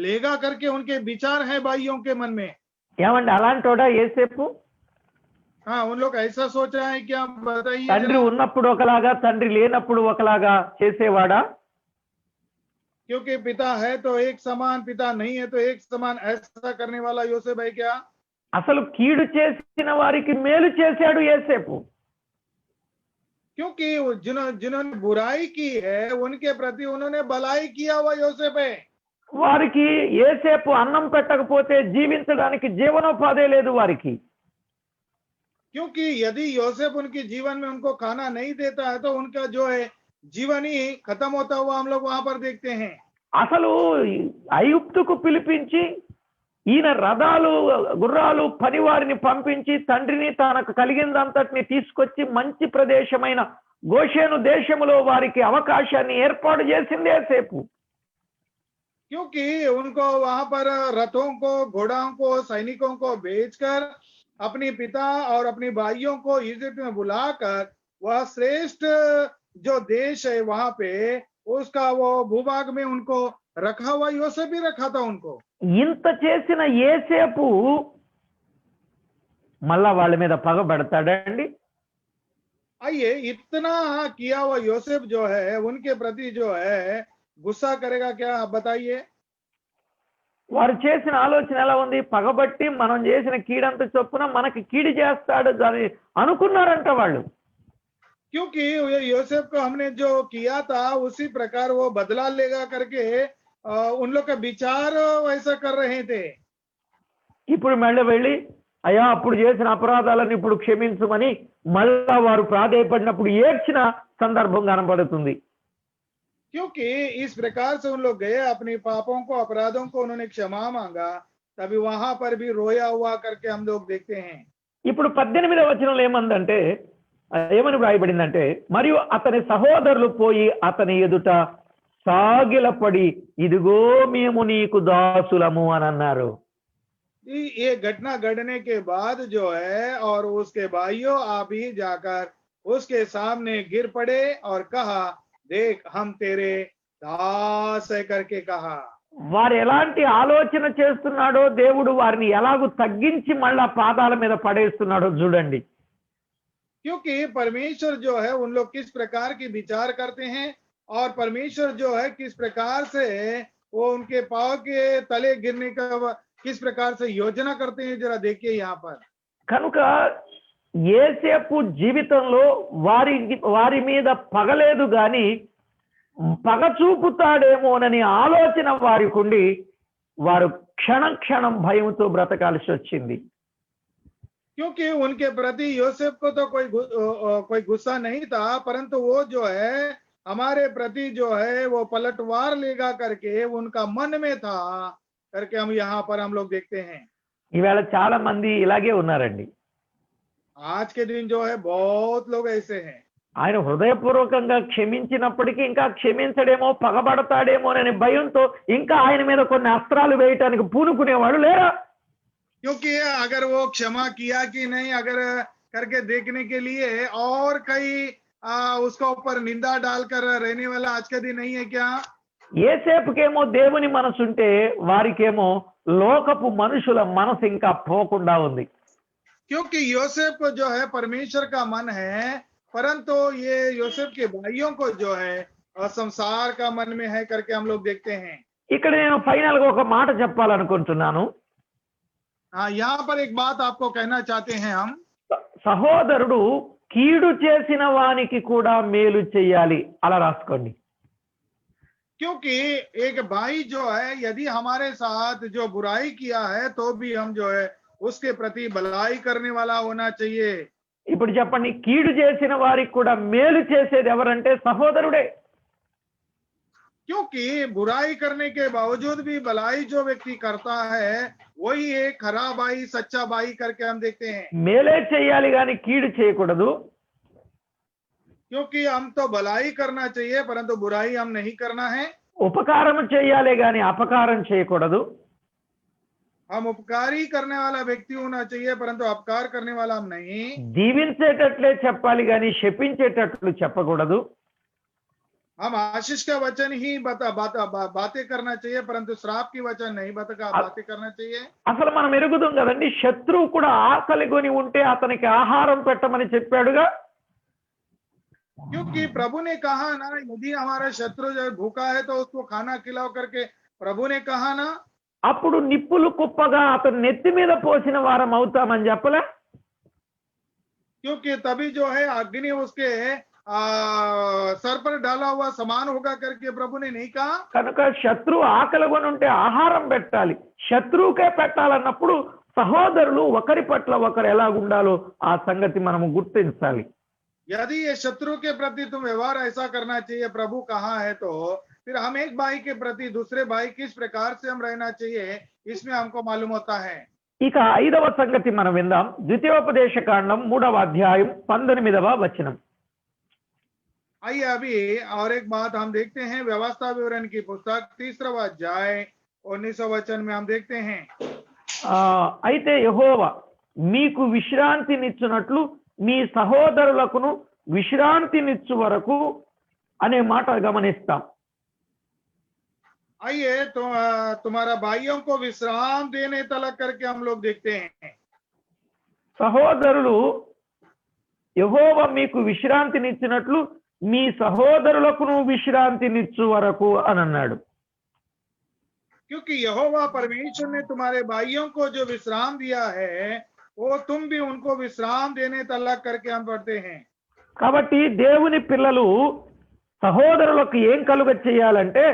लेगा करके उनके विचार है भाइयों के मन में। ఏమండి అలాంటోడా యేసేపు? हाँ, उन लोग ऐसा सोच रहे हैं क्या, बताइए। తండ్రి ఉన్నప్పుడు ఒకలాగా తండ్రి లేనప్పుడు ఒకలాగా చేసేవాడా? क्योंकि पिता है तो एक समान, पिता नहीं है तो एक समान, ऐसा करने वाला यूसुफ है क्या? అసలు కీడు చేసిన వారికి మేలు చేశాడు యేసేపు. क्योंकि जिन्होंने बुराई की है उनके प्रति उन्होंने भलाई किया हुआ यूसुफ है। వారికి యేసేపు అన్నం పెట్టకపోతే జీవించడానికి జీవనోపాధి లేదు వారికి. क्योंकि यदि यूसुफ उनके जीवन में उनको खाना नहीं देता है तो उनका जो है जीवन ही खत्म होता हुआ हम लोग वहां पर देखते हैं। అసలు ఐగుప్తుకు పిలిపించి ఈయన రథాలు గుర్రాలు పనివారిని పంపించి తండ్రిని తనకు కలిగిందంతటిని తీసుకొచ్చి మంచి ప్రదేశమైన గోషేను దేశములో వారికి అవకాశాన్ని ఏర్పాటు చేసింది యేసేపు. क्योंकि उनको वहां पर रथों को, घोड़ाओं को, सैनिकों को भेजकर अपने पिता और अपने भाइयों को इजिप्ट में बुलाकर वह श्रेष्ठ जो देश है वहां पे उसका वो भूभाग में उनको रखा हुआ यूसुफ भी रखा था उनको। ఇంత చేసిన యేసేపు మళ్ళా వాళ్ళ మీద పగబడతాడండి? आइए, इतना किया हुआ यूसुफ जो है उनके प्रति जो है गुस्सा करेगा क्या, आप बताइए। వారు చేసిన ఆలోచన ఎలా ఉంది? పగబట్టి మనం చేసిన కీడంత చొప్పున మనకి కీడు చేస్తాడు అని అనుకున్నారంట వాళ్ళు. क्योंकि यूसुफ को हमने जो किया था उसी प्रकार वो बदला लेगा करके उन लोग का विचार वैसा कर रहे थे। ఇప్పుడు మళ్ళీ వెళ్ళి అయ్యా అప్పుడు చేసిన అపరాధాలను ఇప్పుడు క్షమించమని మళ్ళా వారు ప్రాధేయపడినప్పుడు ఏడ్చిన సందర్భం కనబడుతుంది. क्योंकि इस प्रकार से उन लोग गए, अपने पापों को, अपराधों को उन्होंने क्षमा मांगा, तभी वहां पर भी रोया हुआ करके हम लोग देखते हैं। ఇప్పుడు 18వ వచనంలో ఏమందంటే ఏమని వ్రాయబడిందంటే, మరియు అతని సహోదరులు పోయి అతని ఎదుట సాగిలపడి ఇదిగో మేము నీకు దాసులము అని అన్నారు. ये घटना घटने के बाद जो है, और उसके भाइयों आप ही जाकर उसके सामने गिर पड़े और कहा, देख हम तेरे दास है करके कहा। వారు ఎలాంటి ఆలోచన చేస్తున్నాడో దేవుడు వారిని ఎలాగూ తగ్గించి మళ్ళా పాదాల మీద పడేస్తున్నాడో చూడండి. क्योंकि परमेश्वर जो है उन लोग किस प्रकार की विचार करते हैं, और परमेश्वर जो है किस प्रकार से वो उनके पांव के तले गिरने का किस प्रकार से योजना करते हैं, जरा देखिए यहाँ पर। కనుక యేసేపు జీవితంలో వారి మీద పగలేదు గాని పగ చూపుతాడేమోనని ఆలోచన వారికి ఉండి వారు క్షణం క్షణం భయంతో బ్రతకాల్సి వచ్చింది. क्योंकि उनके प्रति योसेफ को तो कोई गुस्सा नहीं था, परंतु वो जो है हमारे प्रति जो है वो पलटवार लेगा करके उनका मन में था करके हम यहाँ पर हम लोग देखते हैं। ఈవేళ చాలా మంది ఇలాగే ఉన్నారండి. आज के दिन जो है बहुत लोग ऐसे हैं। ఆయన హృదయపూర్వకంగా క్షమించినప్పటికీ ఇంకా క్షమించడేమో, పగబడతాడేమోనని భయంతో ఇంకా ఆయన మీద కొన్ని అస్త్రాలు వేయటానికి పూనుకునేవాడు లేరా? क्योंकि अगर वो क्षमा किया कि नहीं अगर करके देखने के लिए और कई उसका ऊपर निंदा डालकर रहने वाला आज का दिन नहीं है क्या? ఏసేపుకేమో దేవుని మనసు ఉంటే వారికేమో లోకపు మనుషుల మనసు ఇంకా పోకుండా ఉంది. क्योंकि योसेफ को जो है परमेश्वर का मन है, परंतु ये योसेफ के भाइयों को जो है संसार का मन में है करके हम लोग देखते हैं। ఇక్కడ నేను ఫైనల్ గా ఒక మాట చెప్పాలనుకుంటున్నాను. यहाँ पर एक बात आपको कहना चाहते हैं हम। సహోదరుడు కీడు చేసిన వానికి కూడా మేలు చేయాలి, అలా రాసుకోండి. क्योंकि एक भाई जो है यदि हमारे साथ जो बुराई किया है तो भी हम जो है उसके प्रति भलाई करने वाला होना चाहिए। ఇప్పుడు చెప్పండి, కీడు చేసిన వారికి కూడా మేలు చేసేది ఎవరంటే సహోదరుడే. क्योंकि बुराई करने के बावजूद भी भलाई जो व्यक्ति करता है वही एक खरा भाई, सच्चा भाई करके हम देखते हैं। మేలే చేయాలి కానీ కీడు చేయకూడదు. क्योंकि हम तो भलाई करना चाहिए परंतु बुराई हम नहीं करना है। ఉపకారం చేయాలి కానీ అపకారం చేయకూడదు. हम उपकारी करने वाला व्यक्ति होना चाहिए परंतु अपकार करने वाला हम नहीं। దీవించేటట్లే చెప్పాలి కానీ శపించేటట్లు చెప్పకూడదు. हम आशीष का वचन ही बातें करना चाहिए परंतु श्राप की वचन नहीं बातें करना चाहिए। అసలు మనం ఎరుగుదాం కదండి, శత్రువు కూడా ఆకలి కొని ఉంటే అతనికి ఆహారం పెట్టమని చెప్పాడుగా. क्योंकि प्रभु ने कहा ना, यदि हमारा शत्रु जो भूखा है तो उसको खाना खिलाओ करके प्रभु ने कहा ना। అప్పుడు నిప్పులు కుప్పగా అతను నెత్తి మీద పోసిన వారం అవుతామని చెప్పలే? क्योंकि तभी जो है अग्नि उसके सर पर डाला हुआ समान होगा करके प्रभु ने नहीं कहा। కనుక శత్రువు ఆకలి కొని ఉంటే ఆహారం పెట్టాలి. శత్రువుకే పెట్టాలన్నప్పుడు సహోదరులు ఒకరి పట్ల ఒకరు ఎలా ఉండాలో ఆ సంగతి మనము గుర్తించాలి. यदि ये शत्रु के प्रति तुम व्यवहार ऐसा करना चाहिए प्रभु कहा है, तो फिर हम एक भाई के प्रति दूसरे भाई किस प्रकार से हम रहना चाहिए इसमें हमको मालूम होता है। ఇక 5వ సంగతి మనం విందాం. ద్వితీయోపదేశకాండం 3వ అధ్యాయం 19వ వచనం. आइए अभी और एक बात हम देखते हैं, व्यवस्था विवरण की पुस्तक 3వ अध्याय 19వ वचन में हम देखते हैं। అయితే యెహోవా మీకు విశ్రాంతినిచ్చునట్లు మీ సహోదరులకును విశ్రాంతినిచ్చు వరకు అనే మాట గమనిస్తాం. आइए तो तुम्हारा भाइयों को विश्राम देने तलक करके हम लोग देखते हैं। సహోదరులు యెహోవా మీకు విశ్రాంతినిచ్చినట్లు మీ సహోదరులకును విశ్రాంతినిచ్చు వరకు అని అన్నాడు. क्योंकि यहोवा परमेश्वर ने तुम्हारे भाइयों को जो विश्राम दिया है वो तुम भी उनको विश्राम देने तलक करके हम पढ़ते हैं। కాబట్టి దేవుని పిల్లలు సహోదరులకు ఏం కలుగ చేయాలంటే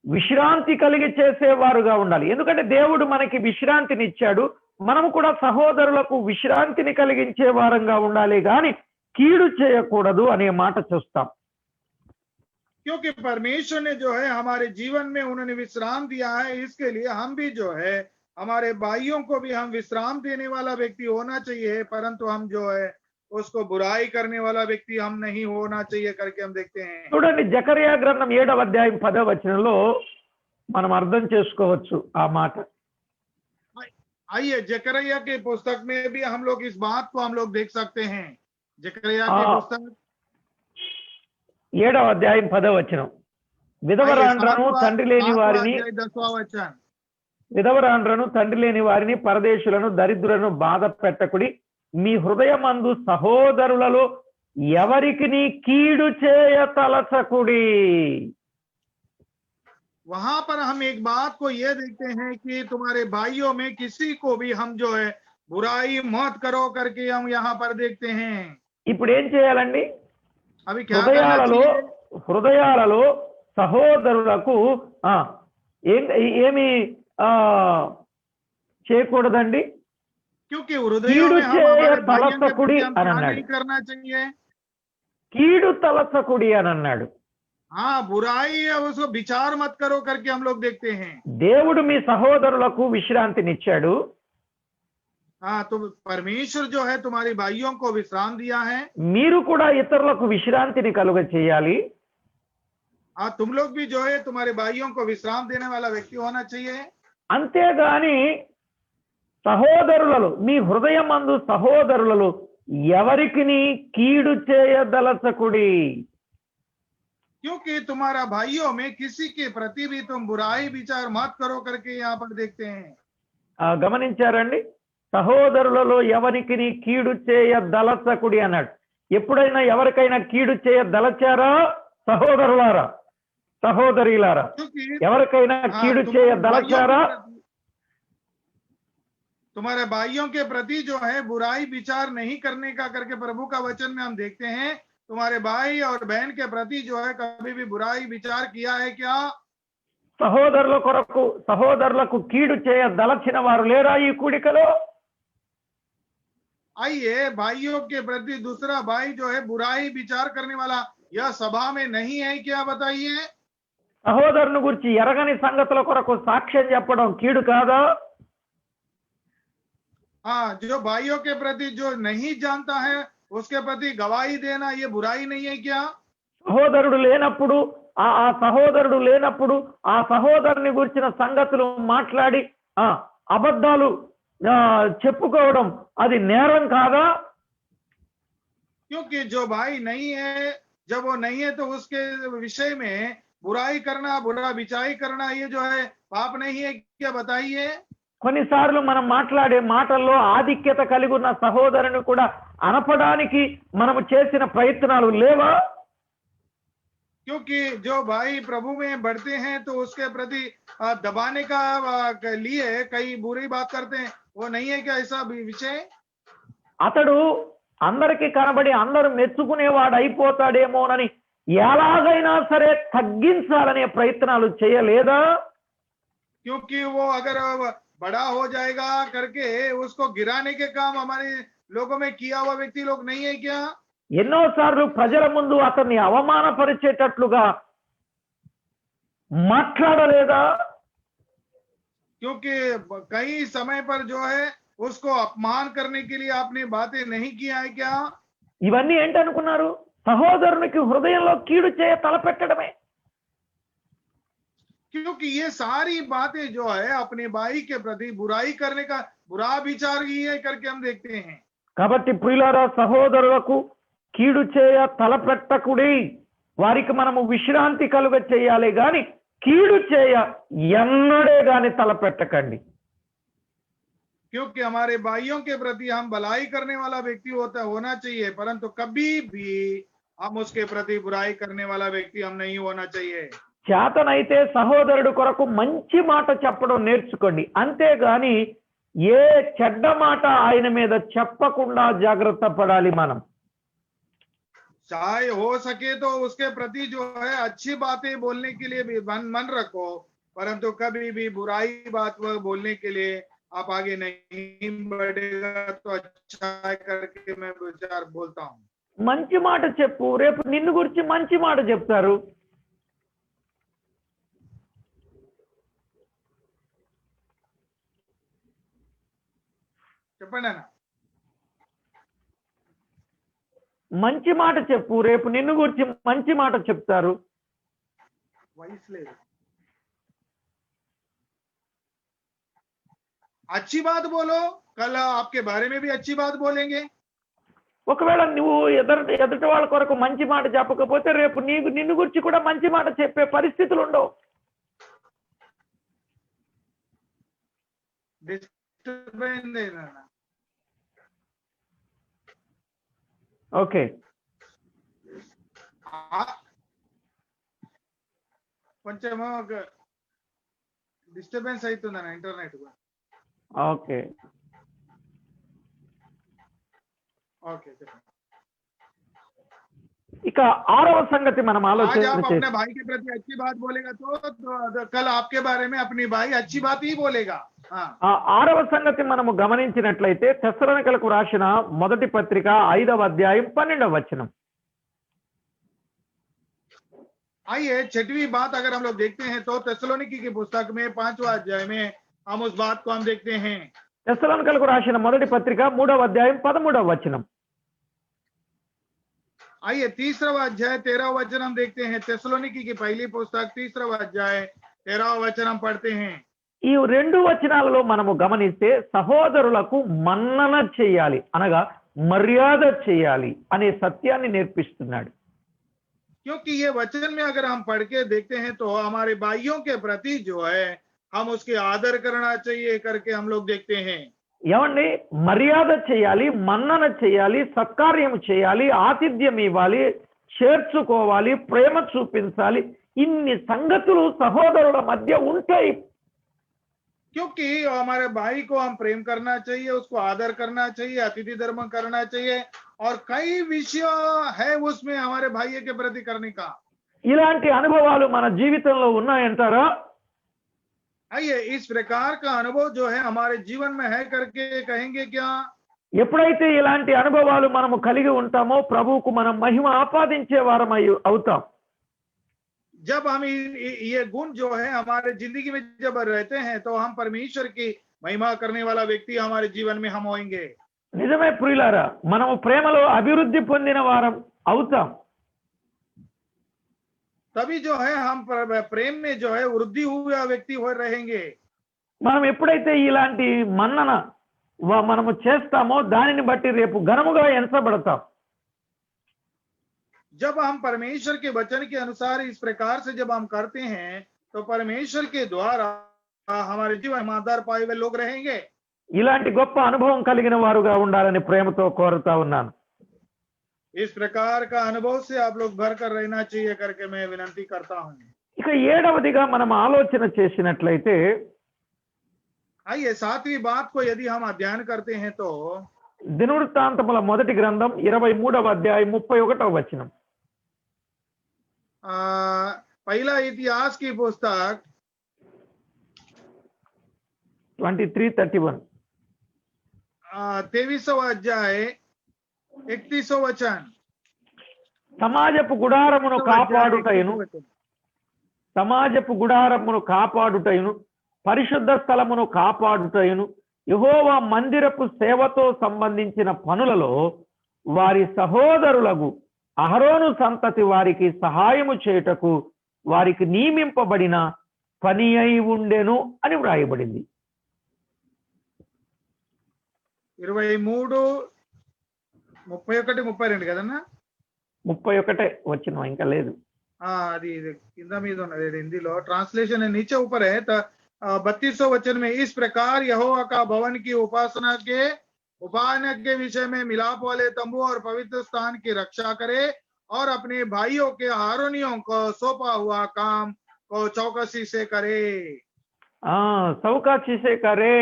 విశ్రాంతి కలిగి చేసేవారుగా ఉండాలి. ఎందుకంటే దేవుడు మనకి విశ్రాంతినిచ్చాడు, మనము కూడా సహోదరులకు విశ్రాంతిని కలిగించే వారంగా ఉండాలి గాని కీడు చేయకూడదు అనే మాట చూస్తాం. क्योंकि परमेश्वर ने जो है हमारे जीवन में उन्होंने विश्राम दिया है, इसके लिए हम भी जो है हमारे भाइयों को भी हम विश्राम देने वाला व्यक्ति होना चाहिए, परंतु हम जो है उसको बुराई करने वाला व्यक्ति हम नहीं होना चाहिए करके हम देखते हैं. చూడండి, జకర్యా గ్రంథం 7వ అధ్యాయం 10వ వచనంలో మనం అర్థం చేసుకోవచ్చు ఆ మాట. आइए जकरिया के पुस्तक में भी हम लोग इस बात को हम लोग देख सकते हैं. जकरिया की पुस्तक 7వ అధ్యాయం 10వ వచనం, విధవరాండ్రను తండ్రి లేని వారిని 10वां वचन, విధవరాండ్రను తండ్రి లేని వారిని పరదేశులను దరిద్రులను బాధ పెట్టకుడి, మీ హృదయమందు సహోదరులలో ఎవరికి నీ కీడు చేయ తలచకుడి. वहां पर हम एक बात को ये देखते हैं कि तुम्हारे भाइयों में किसी को भी हम जो है बुराई मत करो करके हम यहाँ पर देखते हैं. ఇప్పుడు ఏం చేయాలండి? अभी क्या करना चाहिए? హృదయాలలో సహోదరులకు ఏమి చేయకూడదండి? क्योंकि हृदयों में हम हमारे भाइयों के प्रति हम क्या नहीं करना चाहिए? కీడు తలచకుడి అని అన్నాడు. हाँ, बुराई है उसको विचार मत करो करके हम लोग देखते हैं. దేవుడు మీ సహోదరులకు విశ్రాంతినిచ్చాడు. हाँ, तो परमेश्वर जो है तुम्हारे भाइयों को विश्राम दिया है. మీరు కూడా ఇతరులకు విశ్రాంతిని కలుగ చేయాలి. हाँ, तुम लोग भी जो है तुम्हारे भाइयों को विश्राम देने वाला व्यक्ति होना चाहिए. అంతేగాని సహోదరులలో మీ హృదయమందు సహోదరులలో ఎవరికి కీడు చేయదలచకుడి. क्योंकि तुम्हारा भाइयों में किसी के प्रति भी तुम बुराई विचार मत करो करके यहाँ पर देखते हैं. గమనించారండి? సహోదరులలో ఎవరికి కీడు చేయదలచకుడి అన్నాడు. ఎప్పుడైనా ఎవరికైనా కీడు చేయదలచారా? సహోదరులారా, సహోదరులారా, ఎవరికైనా కీడు చేయదలచారా? तुम्हारे भाइयों के प्रति जो है बुराई विचार नहीं करने का करके प्रभु का वचन में हम देखते हैं. तुम्हारे भाई और बहन के प्रति जो है कभी भी बुराई विचार किया है क्या? సహోదరులకు కీడు చేయదలచిన వారు లేరా ఈ కూడికలో? आइए, भाइयों के प्रति दूसरा भाई जो है बुराई विचार करने वाला यह सभा में नहीं है क्या? बताइए. సహోదరుని గురించి ఎరగని సంగతుల కొరకు సాక్ష్యం చెప్పడం కీడు కాదా? हाँ, जो भाइयों के प्रति जो नहीं जानता है उसके प्रति गवाही देना ये बुराई नहीं है क्या? సహోదరుడు లేనప్పుడు ఆ సహోదరుని గురించిన సంగతులు మాట్లాడి అబద్ధాలు చెప్పుకోవడం అది నేరం కాదా? क्योंकि जो भाई नहीं है, जब वो नहीं है तो उसके विषय में बुराई करना, बुरा विचार करना ये जो है पाप नहीं है क्या? बताइए. కొన్నిసార్లు మనం మాట్లాడే మాటల్లో ఆధిక్యత కలిగి ఉన్న సహోదరుని కూడా అనపడానికి మనము చేసిన ప్రయత్నాలు లేవా? क्योंकि जो भाई प्रभु में बढ़ते हैं तो उसके प्रति दबाने का लिए कई बुरी बात करते हैं, वो नहीं है क्या ऐसा विषय? అతడు అందరికి కనబడి అందరూ మెచ్చుకునేవాడు అయిపోతాడేమోనని ఎలాగైనా సరే తగ్గించాలనే ప్రయత్నాలు చేయలేదా? क्योंकि वो अगर बड़ा हो जाएगा करके उसको गिराने के काम हमारे लोगों में किया हुआ व्यक्ति लोग नहीं है क्या? ఎన్నోసార్లు ప్రజల ముందు అతన్ని అవమానపరిచేటట్లుగా మాట్లాడలేదా? क्योंकि कई समय पर जो है उसको अपमान करने के लिए आपने बातें नहीं किया है क्या? ఇవన్నీ ఏంటనుకున్నారు? సహోదరునికి హృదయంలో కీడు చేయ తలపెట్టడమే. क्योंकि ये सारी बातें जो है अपने भाई के प्रति बुराई करने का बुरा विचार ही है करके हम देखते हैं. కాబట్టి ప్రియులారా, సహోదరులకు కీడు చేయ తలపెట్టకుడి. వారికి మనము విశ్రాంతి కలుగ చేయాలి గాని కీడు చేయ ఎన్నడే గాని తలపెట్టకండి. क्योंकि हमारे भाइयों के प्रति हम भलाई करने वाला व्यक्ति होना चाहिए, परंतु कभी भी हम उसके प्रति बुराई करने वाला व्यक्ति हम नहीं होना चाहिए. చేతనైతే సహోదరుడు కొరకు మంచి మాట చెప్పడం నేర్చుకోండి. అంతేగాని ఏ చెడ్డ మాట ఆయన మీద చెప్పకుండా జాగ్రత్త పడాలి మనం. चाहे हो सके तो उसके प्रति जो है अच्छी बातें बोलने के लिए भी मन रखो, परंतु कभी भी बुराई बात बोलने के लिए आप आगे नहीं बढ़ेगा तो अच्छा है करके मैं विचार बोलता हूँ। మంచి మాట చెప్పు, రేపు నిన్ను గురించి మంచి మాట చెప్తారు. చెప్పండి అన్న. మంచి మాట చెప్పు, రేపు నిన్ను గురించి మంచి మాట చెప్తారు. वॉइस ले अच्छी बात बोलो, कल आपके बारे में भी अच्छी बात बोलेंगे. ఒకవేళ నువ్వు ఎదుటి వాళ్ళ కొరకు మంచి మాట చెప్పకపోతే రేపు నిన్ను గురించి కూడా మంచి మాట చెప్పే పరిస్థితులు ఉండవు. ఓకే, కొంచెము డిస్టర్బెన్స్ అవుతుందన్న ఇంటర్నెట్. ఓకే ఓకే, ఇక ఆరవ సంగతి మనం आज ఆలోచన आप చేద్దాం. अपने भाई के प्रति अच्छी बात बोलेगा तो कल आपके बारे में अपनी भाई अच्छी बात ही बोलेगा. हाँ. ఆ ఆరవ సంగతి మనము గమనించినట్లయితే తెస్సలోనికలకు రాసిన మొదటి పత్రిక 5వ అధ్యాయం 12వ వచనం. आइए छठवीं बात अगर हम लोग देखते हैं तो तेसलोनिकी की पुस्तक में 5वां अध्याय में हम उस बात को हम देखते हैं. తెస్సలోనికలకు రాసిన మొదటి పత్రిక 3వ అధ్యాయం 13వ వచనం. आइए तीसरा अध्याय 13वां वचन हम देखते हैं. तेसलोनिकी की पहली पुस्तक 3रा अध्याय 13वां वचन हम पढ़ते हैं. ఈ రెండు వచనాలలో మనము గమనిస్తే సహోదరులకు మన్నన చేయాలి అనగా మర్యాద చేయాలి అనే సత్యాన్ని నేర్పిస్తున్నాడు. क्योंकि ये वचन में अगर हम पढ़ के देखते हैं तो हमारे भाइयों के प्रति जो है हम उसके आदर करना चाहिए करके हम लोग देखते हैं. ఏమండి, మర్యాద చేయాలి, మన్నన చేయాలి, సత్కార్యం చేయాలి, ఆతిథ్యం ఇవ్వాలి, చేర్చుకోవాలి, ప్రేమ చూపించాలి. ఇన్ని సంగతులు సహోదరుల మధ్య ఉంటాయి. क्योंकि हमारे भाई को हम प्रेम करना चाहिए, उसको आदर करना चाहिए, अतिथि धर्म करना चाहिए और कई विषय है उसमें हमारे भाई के प्रति करने का. ఇలాంటి అనుభవాలు మన జీవితంలో ఉన్నాయంటారా? आइए इस प्रकार का अनुभव जो है हमारे जीवन में है करके कहेंगे क्या? ఎప్పుడైతే ఇలాంటి అనుభవాలు మనము కలిగి ఉంటామో ప్రభువుకు మనం మహిమ ఆపాదించే వారం అవుతాం. जब हम ये गुण जो है हमारे जिंदगी में जब रहते हैं तो हम परमेश्वर की महिमा करने वाला व्यक्ति हमारे जीवन में हम होंगे. నిజమే ప్రియులారా, మనము ప్రేమలో అభివృద్ధి పొందిన వారం అవుతాం. तभी जो है हम प्रेम में जो है वृद्धि हुआ व्यक्ति हो रहेंगे. మనం ఎప్పుడైతే ఇలాంటి మన్నన మనము చేస్తామో దానిని బట్టి రేపు ఘనముగా ఎంచబడతాం. जब हम परमेश्वर के वचन के अनुसार इस प्रकार से जब हम करते हैं तो परमेश्वर के द्वारा हमारे जीवन में आधार पाए हुए लोग रहेंगे. ఇలాంటి గొప్ప అనుభవం కలిగిన వారుగా ఉండాలని ప్రేమతో కోరుతా ఉన్నాను. इस प्रकार का अनुभव से आप लोग भर कर रहना चाहिए करके मैं विनती करता हूँ. ఇక ఏడవదిగా మనం ఆలోచన చేసినట్లయితే आइए सातवीं बात को यदि हम अध्ययन करते हैं तो దినవృత్తాంతముల మొదటి గ్రంథం 23వ అధ్యాయం 31వ వచనం. पहला इतिहास की पुस्तक 23:31 23वां अध्याय 31वां वचन. సమాజపు గుడారమును కాపాడుటయును పరిశుద్ధ స్థలమును కాపాడుటయును యెహోవా మందిరపు సేవతో సంబంధించిన పనులలో వారి సహోదరులకు అహరోను సంతతి వారికి సహాయము చేయుటకు వారికి నియమింపబడిన పని అయి ఉండెను అని వ్రాయబడింది. 23, 31, 32 కదన్నా? 31 వచ్చిన ఇంకా లేదు. అది కింద మీద ఉన్నది హిందీలో ట్రాంसलेशन नीचे ऊपर है. 32वां वचन में इस प्रकार यहोवा का भवन की उपासना के विषय में मिलाप वाले तंबू और पवित्र स्थान की रक्षा करे और अपने भाइयों के हारोनियों को सौंपा हुआ काम को चौकसी से करे. चौकसी से करे.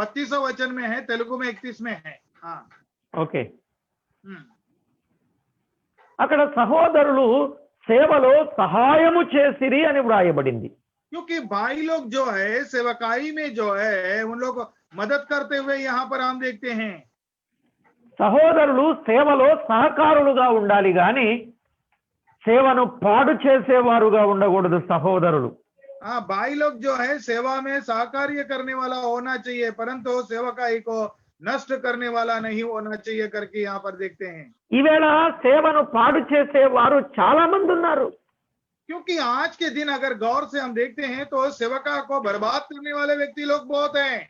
32वां वचन में है, तेलुगु में 31 में है. ఓకే, అక్కడ సహోదరులు సేవలో సహాయము చేసిరి అని వ్రాయబడింది. क्योंकि भाई लोग जो है सेवकाई में जो है उन लोग मदद करते हुए यहाँ पर हम देखते हैं। సహోదరులు సేవలో సహకారులుగా ఉండాలి గాని సేవను పాడు చేసేవారుగా ఉండకూడదు సహోదరులు. हाँ, भाई लोग जो है सेवा में सहकार्य करने वाला होना चाहिए, परंतु सेवकाई को नष्ट करने वाला नहीं होना चाहिए करके यहाँ पर देखते हैं। ఈవేళ సేవను పాడు చేసేవారు చాలా మంది ఉన్నారు. क्योंकि आज के दिन अगर गौर से हम देखते हैं तो सेवका को बर्बाद करने वाले व्यक्ति लोग बहुत हैं।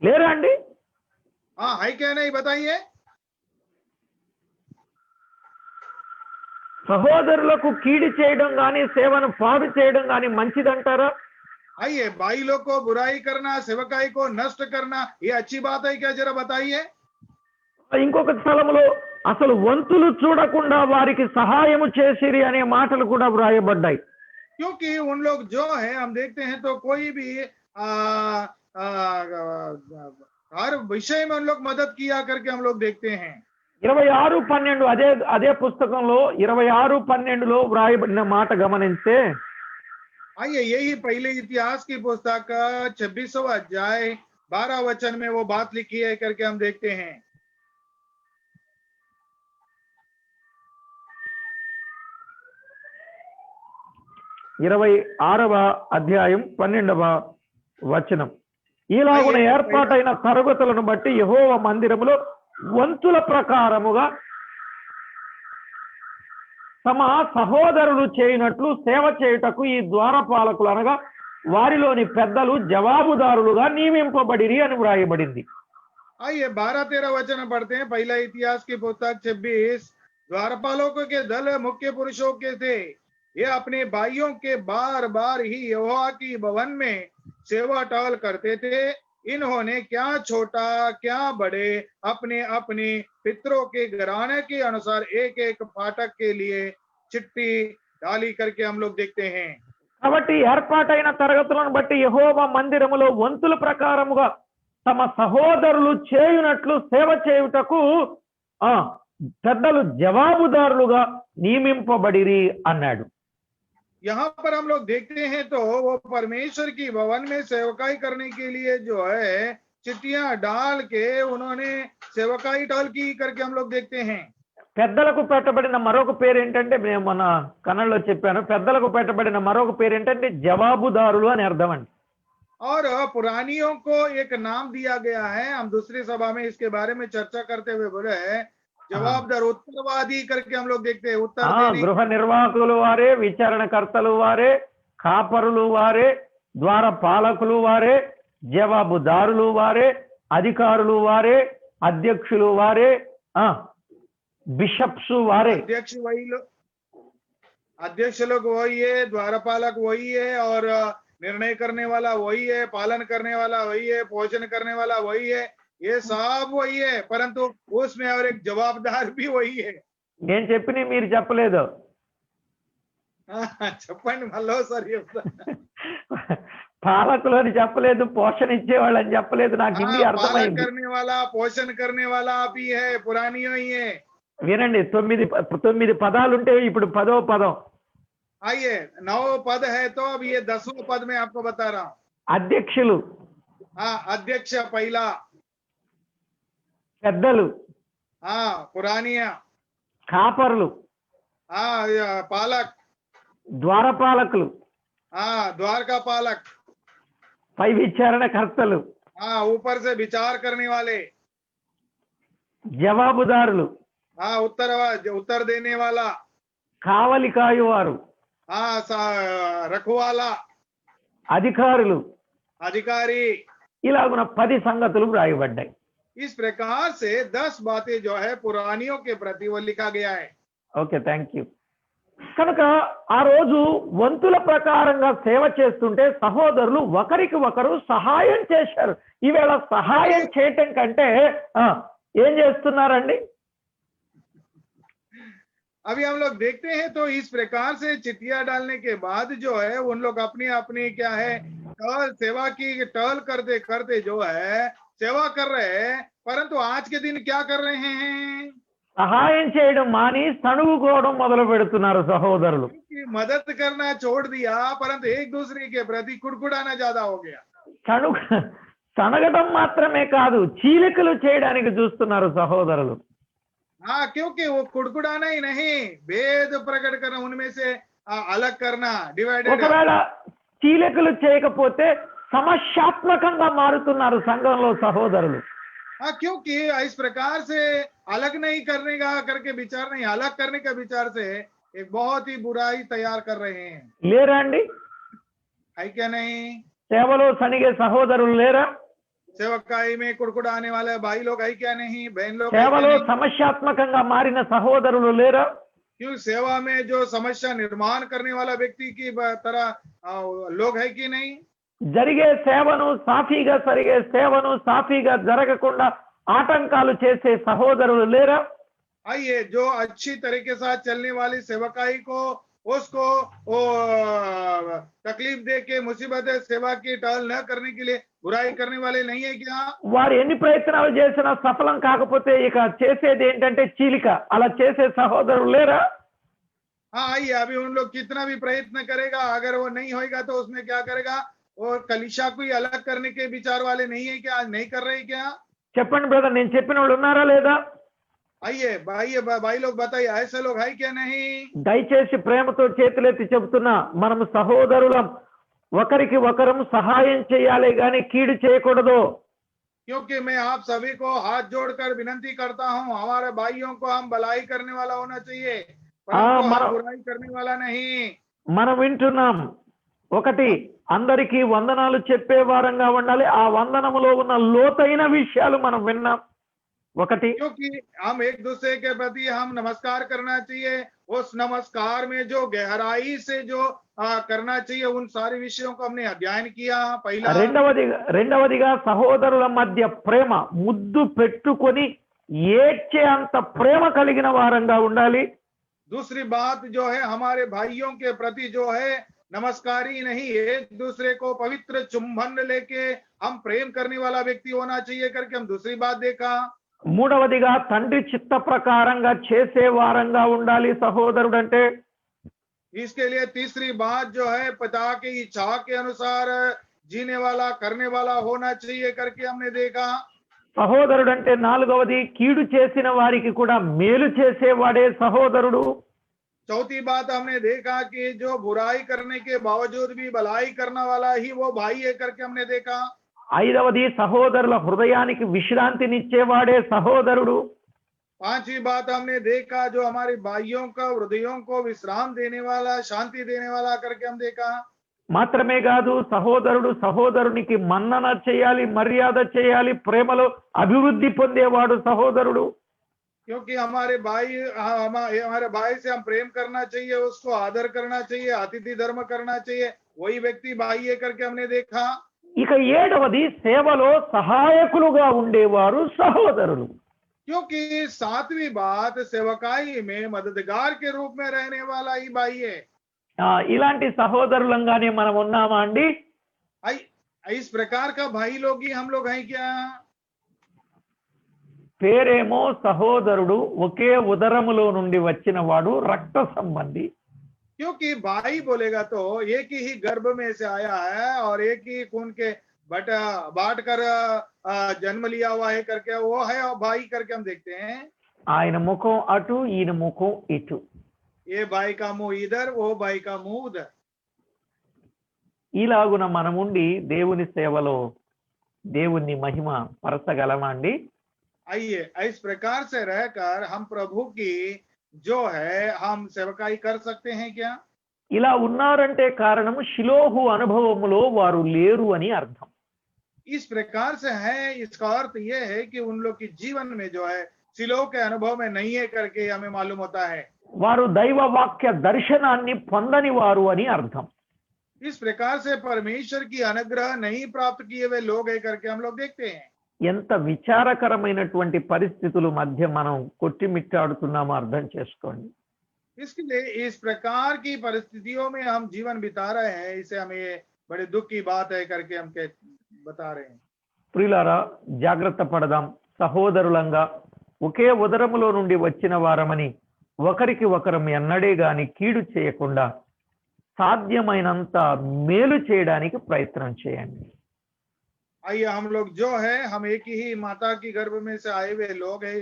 లేరా అండి? हाँ, है क्या नहीं बताइए। సహోదరులకు కీడు చేయడం గాని సేవను పాడు చేయడం గాని మంచిదంటారా? आइए, भाई लोग को बुराई करना, सेवकाई को नष्ट करना, ये अच्छी बात है क्या, जरा बताइए। ఇంకొక స్థలంలో అసలు వంతులు చూడకుండా వారికి సహాయము చేసిరి అనే మాటలు కూడా వ్రాయబడ్డాయి. क्योंकि उन लोग जो है हम देखते हैं तो कोई भी हर विषय में उन लोग मदद किया करके हम लोग देखते हैं। 26:12 అదే పుస్తకంలో 26:12లో వ్రాయబడిన మాట గమనిస్తే आइए, यही पहले इतिहास की पुस्तक 26वां अध्याय 12 वचन में वो बात लिखी है करके हम देखते हैं। 26వ అధ్యాయం 12వ వచనం. ఈలాగున ఏర్పాటైన తరగతులను బట్టి యెహోవా మందిరములో వంతుల ప్రకారముగా తమ సహోదరులు చేయనట్లు సేవ చేయుటకు ఈ ద్వారపాలకులు అనగా వారిలోని పెద్దలు జవాబుదారులుగా నియమింపబడిరి అని వ్రాయబడింది. आइए 12-13 वचन पढ़ते हैं। पहला इतिहास की पुस्तक 26, द्वारपालों के दल मुख्य पुरुषों के थे। ये अपने भाइयों के बार बार ही यहोवा की भवन में सेवा टहल करते थे। इन्होंने क्या छोटा क्या बड़े अपने अपने पितरों के घराने के अनुसार एक एक फाटक के लिए चिट्ठी डाली करके हम लोग देखते हैं। కాబట్టి ఏర్పాటైన తరగతులను బట్టి యెహోవా మందిరములో వంతుల ప్రకారముగా తమ సహోదరులు చేయునట్లు సేవ చేయుటకు పెద్దలు జవాబుదారులుగా నియమింపబడిరి అన్నాడు. यहाँ पर हम लोग देखते हैं तो वो परमेश्वर की भवन में सेवकाई करने के लिए जो है चिट्ठियां डाल के उन्होंने सेवकाई टहल की करके हम लोग देखते हैं। పెద్దలకు పెట్టబడిన మరొక పేరు ఏంటంటే నేను మన కన్నడలో చెప్పాను. పెద్దలకు పెట్టబడిన మరొక పేరు ఏంటంటే జవాబుదారులు అని అర్థం అండి. और पुरानियों को एक नाम दिया गया है। हम दूसरी सभा में इसके बारे में चर्चा करते हुए बोले जवाबदार उत्तरवादी करके हम लोग देखते हैं। उत्तर देने గృహ నిర్వాహకులు వారే, విచారణకర్తలు వారే, కాపరులు వారే, ద్వార పాలకులు వారే, జవాబుదారులు వారే, అధికారులు వారే, అధ్యక్షులు వారే, బిషప్స్ వారే. अध्यक्ष लोग वही है, द्वारपालक वही है, और निर्णय करने वाला वही है, पालन करने वाला वही है, पोषण करने वाला वही है, ये सब वही है, परंतु उसमें और एक जवाबदार भी वही है। నేను చెప్పిన మీరు చెప్పలేదు. చెప్పండి మళ్ళోసారి పాలకులు అని చెప్పలేదు, పోషణ ఇచ్చేవాళ్ళు అని చెప్పలేదు. నాకు హిందీ అర్థమైంది. करने वाला पोषण करने वाला भी है, पुरानी ही है। వినండి, 9 పదాలుంటే ఇప్పుడు 10వ పదం. आइए 9 पद है तो अब ये 10वां पद में आपको बता रहा हूँ। అధ్యక్షులు, अध्यक्ष पहला, పెద్దలు, पुरानिया, కాపరులు, पालक, ద్వారపాలకులు, द्वार का पालक, పై విచారణకర్తలు, ऊपर से विचार करने वाले, జవాబుదారులు, उत्तर देने वाला, కావలి కాయువారు, रखवाला, అధికారులు, अधिकारी। ఇలాగున 10 సంగతులు వ్రాయబడ్డాయి. इस प्रकार से 10 बातें जो है पुरानियों के प्रति वो लिखा गया है। Okay, thank you. కనుక ఆ రోజు వంతుల ప్రకారంగా సేవ చేస్తుంటే సహోదరులు ఒకరికి ఒకరు సహాయం చేశారు. ఈవేళ సహాయం చేయటం కంటే ఏం చేస్తున్నారండి? अभी हम लोग देखते हैं तो इस प्रकार से चिट्ठियां डालने के बाद जो है उन लोग अपनी अपनी क्या है टहल सेवा की टहल करते करते जो है सेवा कर रहे हैं, परंतु आज के दिन क्या कर रहे हैं? సహాయం చేయడం మాని సణుగుకోవడం మొదలు పెడుతున్నారు సహోదరులు. कि मदद करना छोड़ दिया, परंतु एक दूसरे के प्रति कुड़कुड़ाना ज्यादा हो गया। సణు సనగడం మాత్రమే కాదు, చీలికలు చేయడానికి చూస్తున్నారు సహోదరులు. हाँ, क्योंकि वो कुड़कुड़ाना ही नहीं, भेद प्रकट करना, उनमें से अलग करना, डिवाइडेड। ఒకవేళ చీలికలు చేయకపోతే సమస్యాత్మకంగా మారుతున్నారు సంఘంలో సహోదరులు. हाँ, क्योंकि इस प्रकार से अलग नहीं करने का करके विचार नहीं, अलग करने का विचार से एक बहुत ही बुराई तैयार कर रहे हैं। లేరా అండి? है क्या नहीं? సేవలో సనిగే సహోదరులు లేరా? सेवकाई में कुड़कुड़ाने वाले भाई लोग है क्या नहीं, बहन लोग है क्या సేవలో नहीं? సమస్యాత్మకంగా మారిన సహోదరులు లేరా? क्यों सेवा में जो समस्या निर्माण करने वाला व्यक्ति की तरह लोग है कि नहीं? జరిగే సేవను సాఫీగా జరిగే సేవను సాఫీగా జరగకుండా ఆటంకాలు చేసే సహోదరులు లేరా? आइए, जो अच्छी तरीके से चलने वाली सेवकाई को उसको वो तकलीफ दे के मुसीबत सेवा की टहल न करने के लिए बुराई करने वाले नहीं है क्या? వారు ఎన్ని ప్రయత్నాలు చేసినా సఫలం కాకపోతే ఇక చేసేది ఏంటంటే చీలిక. అలా చేసే సహోదరులు లేరా? हाँ, आइए, अभी उन लोग कितना भी प्रयत्न करेगा, अगर वो नहीं होगा तो उसमें क्या करेगा? वो कलीशा को ही अलग करने के विचार वाले नहीं है क्या? नहीं कर रहे क्या? చెప్పండి బ్రదర్, నేను చెప్పిన వాళ్ళు ఉన్నారా లేదా? आइए भाई लोग बताइए, ऐसे लोग है क्या नहीं? దయచేసి ప్రేమతో చేతులెత్తి చెబుతున్నా, మనం సహోదరులం, ఒకరికి ఒకరం సహాయం చేయాలి గాని కీడు చేయకూడదు. क्योंकि मैं आप सभी को हाथ जोड़कर विनती करता हूँ, हमारे भाइयों को हम भलाई करने वाला होना चाहिए, परंतु हम बुराई करने वाला नहीं। మనం వింటున్నాం, ఒకటి అందరికీ వందనాలు చెప్పే వారంగా ఉండాలి. ఆ వందనములో ఉన్న లోతైన విషయాలు మనం విన్నాం. ఒకటి, क्योंकि हम एक दूसरे के प्रति हम नमस्कार करना चाहिए, उस नमस्कार में जो गहराई से जो करना चाहिए, उन सारे विषयों को हमने अध्ययन किया। पहला రెండవదిగా సహోదరుల మధ్య ప్రేమ, ముద్దు పెట్టుకొని ఏడ్చే అంత ప్రేమ కలిగిన వారంగా ఉండాలి. दूसरी बात जो है, हमारे भाइयों के प्रति जो है नमस्कार ही नहीं, एक दूसरे को पवित्र चुंबन लेके हम प्रेम करने वाला व्यक्ति होना चाहिए करके हम दूसरी बात देखा। మూడవదిగా తండ్రి చిత్త ప్రకారంగా చేసే వారంగా ఉండాలి సహోదరుడు అంటే. इसके लिए तीसरी बात जो है, पिता की इच्छा के अनुसार जीने वाला करने वाला होना चाहिए करके हमने देखा। సహోదరుడు అంటే నాలుగవది, కీడు చేసిన వారికి కూడా మేలు చేసేవాడే సహోదరుడు. चौथी बात हमने देखा कि जो बुराई करने के बावजूद भी भलाई करने वाला ही वो भाई है करके हमने देखा। ఐదవది, సహోదరుల హృదయానికి విశ్రాంతినిచ్చేవాడే సహోదరుడు. पांचवी बात हमने देखा, जो हमारे भाइयों का हृदयों को विश्राम देने वाला, शांति देने वाला करके हम देखा। మాత్రమే కాదు, సహోదరుడు సహోదరునికి మన్నన చేయాలి, మర్యాద చేయాలి, ప్రేమలో అభివృద్ధి పొందేవాడు సహోదరుడు. क्योंकि हमारे भाई से हम प्रेम करना चाहिए, उसको आदर करना चाहिए, अतिथि धर्म करना चाहिए, वही व्यक्ति भाई है करके हमने देखा। ఇక ఏడవది, సేవలో సహాయకులుగా ఉండేవారు సహోదరులు. क्योंकि सातवीं बात, सेवकाई में मददगार के रूप में रहने वाला ही भाई है। ఇలాంటి సహోదరులంగానే మనం ఉన్నామా అండి? इस प्रकार का भाई लोग ही हम लोग हैं क्या? పేరేమో సహోదరుడు, ఒకే ఉదరములో నుండి వచ్చిన వాడు, రక్త సంబంధి. क्योंकि भाई बोलेगा तो एक ही गर्भ में से आया है और एक ही खून के बांट कर जन्म लिया हुआ है करके वो है और भाई करके हम देखते हैं। ఆయన ముఖం అటు, ఈయన ముఖం ఇటు. ये भाई का मुंह इधर, वो भाई का मुंह उधर। ఇలాగున మనముండి దేవుని సేవలో దేవుని మహిమ పరచగలమా అండి? आइए, इस प्रकार से रहकर हम प्रभु की जो है हम सेवकाई कर सकते हैं क्या? ఇలా ఉన్నారంటే కారణం షిలోహు అనుభవములో వారు లేరు అని అర్థం. इस प्रकार से है, इसका अर्थ ये है कि उन लोग की जीवन में जो है शिलोह के अनुभव में नहीं है करके हमें मालूम होता है। వారు దైవ వాక్య దర్శనాన్ని పొందని వారు అని అర్థం. इस प्रकार से परमेश्वर की अनुग्रह नहीं प्राप्त किए हुए लोग है करके हम लोग देखते हैं। ఎంత విచారకరమైనటువంటి పరిస్థితుల మధ్య మనం కొట్టిమిట్టాడుతున్నామో అర్థం చేసుకోండి. इसके लिए इस प्रकार की परिस्थितियों में हम जीवन बिता रहे हैं, इसे हमें बड़े दुख की बात है करके हम बता रहे हैं। ప్రియులారా, జాగ్రత్త పడదాం. సహోదరులంగా ఒకే ఉదరములో నుండి వచ్చిన వారమని ఒకరికి ఒకరం ఎన్నడే గాని కీడు చేయకుండా సాధ్యమైనంత మేలు చేయడానికి ప్రయత్నం చేయండి. आइए हम लोग जो है हम एक ही माता की गर्भ में से आए हुए लोग है,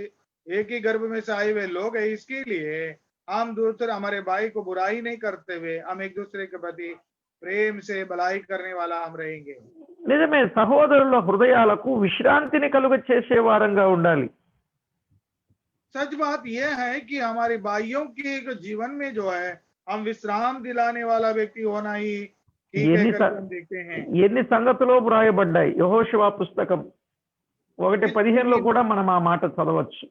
एक ही गर्भ में से आए हुए लोग है, इसके लिए हम दूसरे हमारे भाई को बुराई नहीं करते हुए हम एक दूसरे के प्रति प्रेम से भलाई करने वाला हम रहेंगे. నిజమే, సహోదరుల హృదయాలకు విశ్రాంతిని కలుగ చేసే వారంగా ఉండాలి. सच बात यह है कि हमारे भाइयों के जीवन में जो है हम विश्राम दिलाने वाला व्यक्ति होना ही ठीक है ఎన్ని करके స- हम देखते हैं. ఎన్ని సంగతులు వ్రాయబడ్డాయి యెహోషువ పుస్తకం 1:15 కూడా మనం ఆ మాట చదవచ్చు.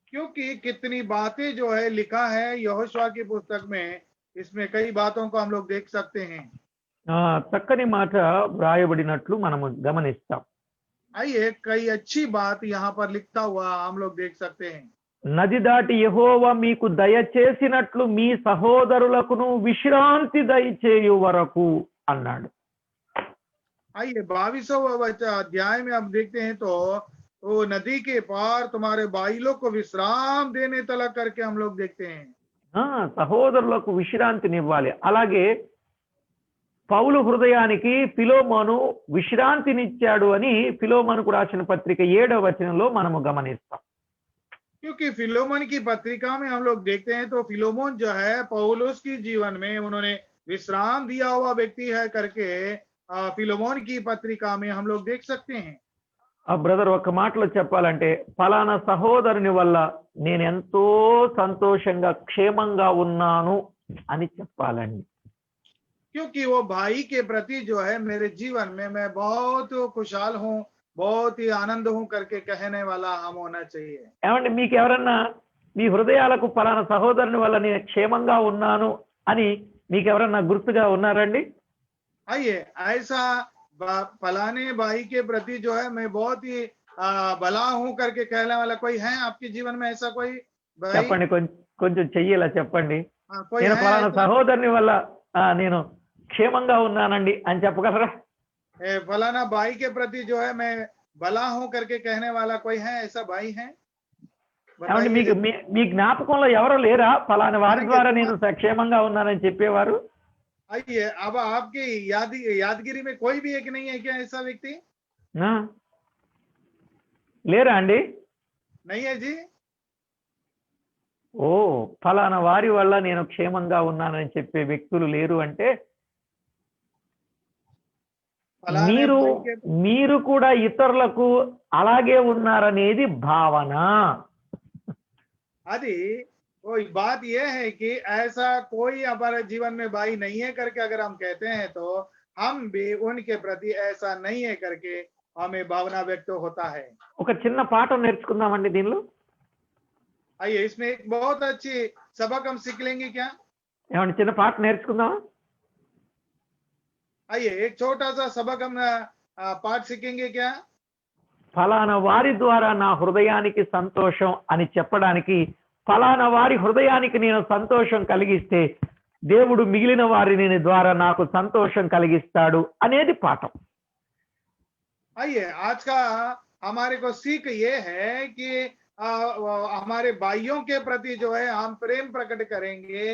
क्योंकि कितनी बातें जो है लिखा है यहोशुआ की पुस्तक में, इसमें कई बातों को हम लोग देख सकते हैं. చక్కని మాట వ్రాయబడినట్లు మనము గమనిస్తాం. आइए कई अच्छी बात यहाँ पर लिखता हुआ हम लोग देख सकते हैं. నది దాటి యెహోవా మీకు దయచేసినట్లు మీ సహోదరులకును విశ్రాంతి దయచేయు వరకు అన్నాడు. आइए 22वां अध्याय में हम देखते हैं तो वो नदी के पार तुम्हारे भाई लोग को विश्राम देने तलक करके हम लोग देखते हैं. సహోదరులకు విశ్రాంతినివ్వాలి. అలాగే పౌలు హృదయానికి ఫిలోమోను విశ్రాంతినిచ్చాడు అని ఫిలోమోనుకు రాసిన పత్రిక 7వ వచనంలో మనము గమనిస్తాం. क्योंकि फिलोमोन की पत्रिका में हम लोग देखते हैं तो फिलोमोन जो है पौलुस की जीवन में उन्होंने विश्राम दिया हुआ व्यक्ति है करके फिलोमोन की पत्रिका में हम लोग देख सकते हैं. బ్రదర్ ఒక మాటలో చెప్పాలంటే ఫలానా సహోదరుని వల్ల నేను ఎంతో సంతోషంగా క్షేమంగా ఉన్నాను అని చెప్పాలండి. क्योंकि वो भाई के प्रति जो है मेरे जीवन में मैं बहुत खुशहाल हूँ, बहुत ही आनंद हूँ करके कहने वाला हम होना चाहिए. ఏమంటే మీకు ఎవరన్నా మీ హృదయాలకు ఫలానా సహోదరుని వల్ల నేను క్షేమంగా ఉన్నాను అని మీకు ఎవరన్నా గుర్తుగా ఉన్నారండి? आइए ऐसा फलाने भाई के प्रति जो है मैं बहुत ही भला हूँ करके कहने वाला कोई है आपके जीवन में ऐसा कोई भाई? చెప్పండి, కొంచెం చెయ్యేలా చెప్పండి. कोई నేను है ఫలానా ऐसा? సహోదరుని వల్ల నేను క్షేమంగా ఉన్నానండి అని చెప్పగలరా? फलाना भाई के प्रति जो है मैं भला हूँ करके कहने वाला कोई है ऐसा भाई है? ఏమంటే बताइए. మీ జ్ఞాపకంలో ఎవరో లేరా ఫలానా వారి ద్వారా నేను క్షేమంగా ఉన్నానని చెప్పేవారు? आइए अब आपके यादगिरी में कोई भी एक नहीं है क्या ऐसा व्यक्ति? ఆ? లేరా అండి? नहीं है जी. ఓ ఫలానా వారి వల్ల నేను క్షేమంగా ఉన్నానని చెప్పే వ్యక్తులు లేరు అంటే फलाने మీరు भाई के మీరు కూడా ఇతరులకు అలాగే ఉన్నారనేది భావన. आदि कोई बात यह है कि ऐसा कोई हमारे जीवन में भाई नहीं है करके अगर हम कहते हैं तो हम भी उनके प्रति ऐसा नहीं है करके हमें भावना व्यक्त होता है. ఒక చిన్న పాఠం నేర్చుకుందామండి దీనిలో. आइए इसमें एक बहुत अच्छी सबक हम सीख लेंगे क्या? ఏమంటే చిన్న పాఠం నేర్చుకుందామా? आइए एक छोटा सा सबक हम पाठ सीखेंगे क्या? ఫలానా వారి ద్వారా నా హృదయానికి సంతోషం అని చెప్పడానికి ఫలానా వారి హృదయానికి నేను సంతోషం కలిగిస్తే దేవుడు మిగిలిన వారిని ద్వారా నాకు సంతోషం కలిగిస్తాడు అనేది పాఠం. आइए आज का हमारे को सीख ये है कि हमारे भाइयों के प्रति जो है हम प्रेम प्रकट करेंगे,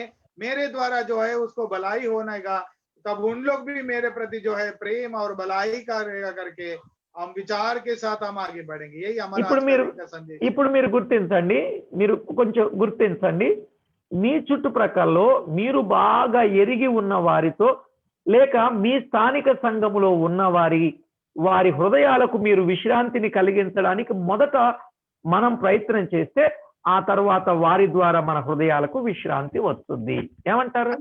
मेरे द्वारा जो है उसको भलाई होने का, तब उन लोग भी मेरे प्रति जो है प्रेम और भलाई करेगा करके हम विचार के साथ हम आगे बढ़ेंगे. यही हमारा ఇప్పుడు आज మీరు का संदेश. ఇప్పుడు మీరు గుర్తించండి, మీరు కొంచెం గుర్తించండి, మీ చుట్టుప్రక్కలలో మీరు బాగా ఎరిగి ఉన్న వారితో లేక మీ స్థానిక సంఘములో ఉన్న వారి హృదయాలకు మీరు విశ్రాంతిని కలిగించడానికి మొదట మనం ప్రయత్నం చేస్తే ఆ తర్వాత వారి ద్వారా మన హృదయాలకు విశ్రాంతి వస్తుంది. ఏమంటారు?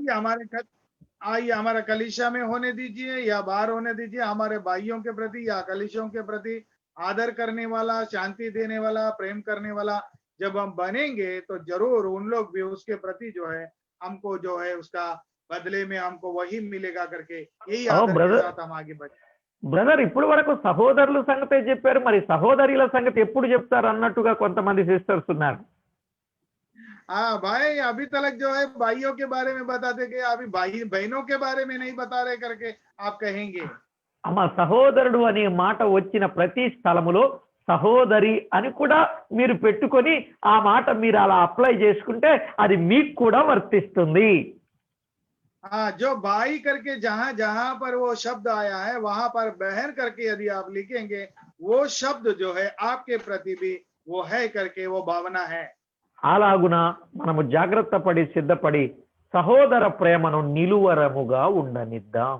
आइए हमारा कलीसिया में होने दीजिए या बाहर होने दीजिए, हमारे भाइयों के प्रति या कलीसियों के प्रति आदर करने वाला, शांति देने वाला, प्रेम करने वाला जब हम बनेंगे तो जरूर उन लोग भी उसके प्रति जो है हमको जो है उसका बदले में हमको वही मिलेगा करके यही आदर के साथ हम आगे बढ़े. బ్రదర్ ఇప్పుడు వరకు సహోదరుల సంగతే చెప్పారు, మరి సహోదరుల సంగతి ఎప్పుడు చెప్తారు అన్నట్టుగా కొంతమంది సిస్టర్స్ ఉన్నారు. हाँ भाई अभी तक जो है भाइयों के बारे में बताते कि अभी भाई बहनों के बारे में नहीं बता रहे करके आप कहेंगे. అమ్మ సహోదరుడు అనే మాట వచ్చిన ప్రతి స్థలములో సహోదరి అని కూడా మీరు పెట్టుకొని ఆ మాట మీరు అలా అప్లై చేసుకుంటే అది మీకు కూడా వర్తిస్తుంది. हाँ, जो भाई करके जहां जहां पर वो शब्द आया है वहां पर बहन करके यदि आप लिखेंगे, वो शब्द जो है आपके प्रति भी वो है करके वो भावना है। అలాగున మనము జాగ్రత్త పడి సిద్ధపడి సహోదర ప్రేమను నిలువరముగా ఉండనిద్దాం.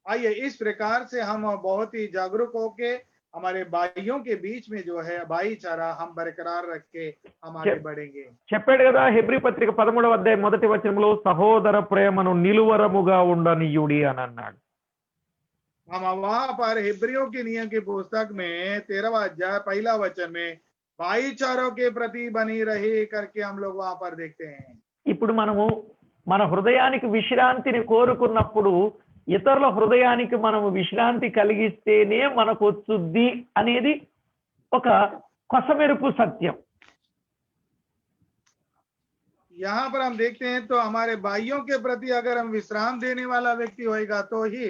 आइए इस प्रकार से हम बहुत ही जागरूक होके हमारे भाइयों के बीच में जो है भाईचारा हम बरकरार रख के हम आगे बढ़ेंगे। చెప్పాడు కదా హెబ్రీ పత్రిక 13వ అధ్యాయం 1వ వచనంలో సహోదర ప్రేమను నిలువరముగా ఉండనియుడి అని అన్నాడు. हम वहां पर हिब्रियों के नियम की पुस्तक में 13वां अध्याय पहला वचन में भाईचारों के प्रति बनी रही करके हम लोग वहां पर देखते हैं। ఇప్పుడు మనము మన హృదయానికి విశ్రాంతిని కోరుకున్నప్పుడు ఇతరుల హృదయానికి మనము విశ్రాంతి కలిగిస్తేనే మనకు వచ్చుద్ది అనేది ఒక కొసమెరుపు సత్యం. यहाँ पर हम देखते हैं तो हमारे भाइयों के प्रति अगर हम विश्राम देने वाला व्यक्ति होएगा तो ही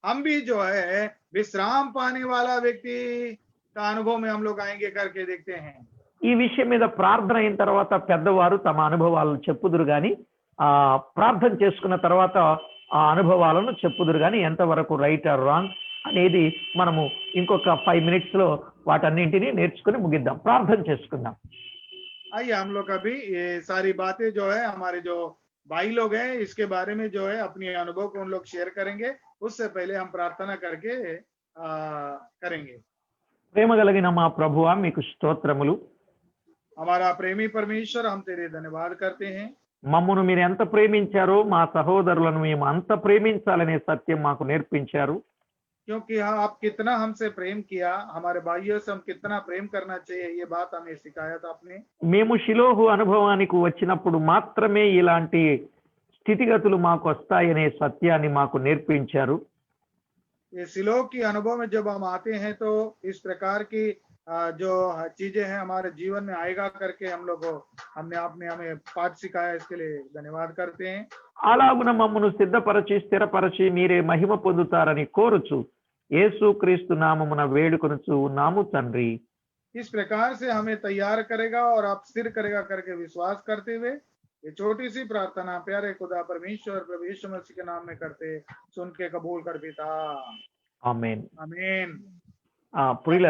हम भी जो है विश्राम पाने वाला व्यक्ति का अनुभव में हम लोग आएंगे करके देखते हैं। ఈ విషయం మీద ప్రార్థన అయిన తర్వాత పెద్దవారు తమ అనుభవాలను చెప్పుదురు గాని ప్రార్థన చేసుకున్న తర్వాత ఆ అనుభవాలను చెప్పుదురు గాని ఎంతవరకు రైట్ ఆర్ రాంగ్ అనేది మనము ఇంకొక 5 minutes లో వాటన్నింటినీ నేర్చుకుని ముగిద్దాం. ప్రార్థన చేసుకుందాం. आइए हम लोग अभी ये सारी बातें जो है हमारे जो भाई लोग हैं इसके बारे में जो है अपने अनुभव को उन लोग शेयर करेंगे। उससे पहले हम प्रार्थना करके करेंगे। ప్రేమ కలిగిన మా ప్రభువా మీకు స్తోత్రములు. हमारा प्रेमी परमेश्वर हम तेरे धन्यवाद करते हैं। మమ్మను మీరు ఎంత ప్రేమించారో మా సహోదరులను మేము అంత ప్రేమించాలనే సత్యం మాకు నేర్పించారు. क्योंकि हाँ आप कितना हमसे प्रेम किया, हमारे भाइयों से हम कितना प्रेम करना चाहिए ये बात हमें सिखाया था आपने। మేము షిలోహు అనుభవానికి వచ్చినప్పుడు మాత్రమే ఇలాంటి స్థితిగతులు మాకు వస్తాయనే సత్యాన్ని మాకు నేర్పించారు. ये सिलोह की अनुभव में जब हम आते हैं तो इस प्रकार की जो चीजें हैं हमारे जीवन में आएगा करके हम लोग हमने आपने हमें पाठ सिखाया, इसके लिए धन्यवाद करते हैं। అలాగున మమ్మను సిద్ధపరచి స్థిరపరచి మీరే మహిమ పొందుతారని కోరుచు యేసుక్రీస్తు నామమున వేడుకొనుచు ఉన్నాము తండ్రి. इस प्रकार से हमें तैयार करेगा और आप स्थिर करेगा करके विश्वास करते हुए ये छोटी सी प्रार्थना प्यारे खुदा परमेश्वर प्रभु यीशु मसीह के नाम में करते सुन के कबूल कर पिता ఆమేన్. आमीन। ప్రియుల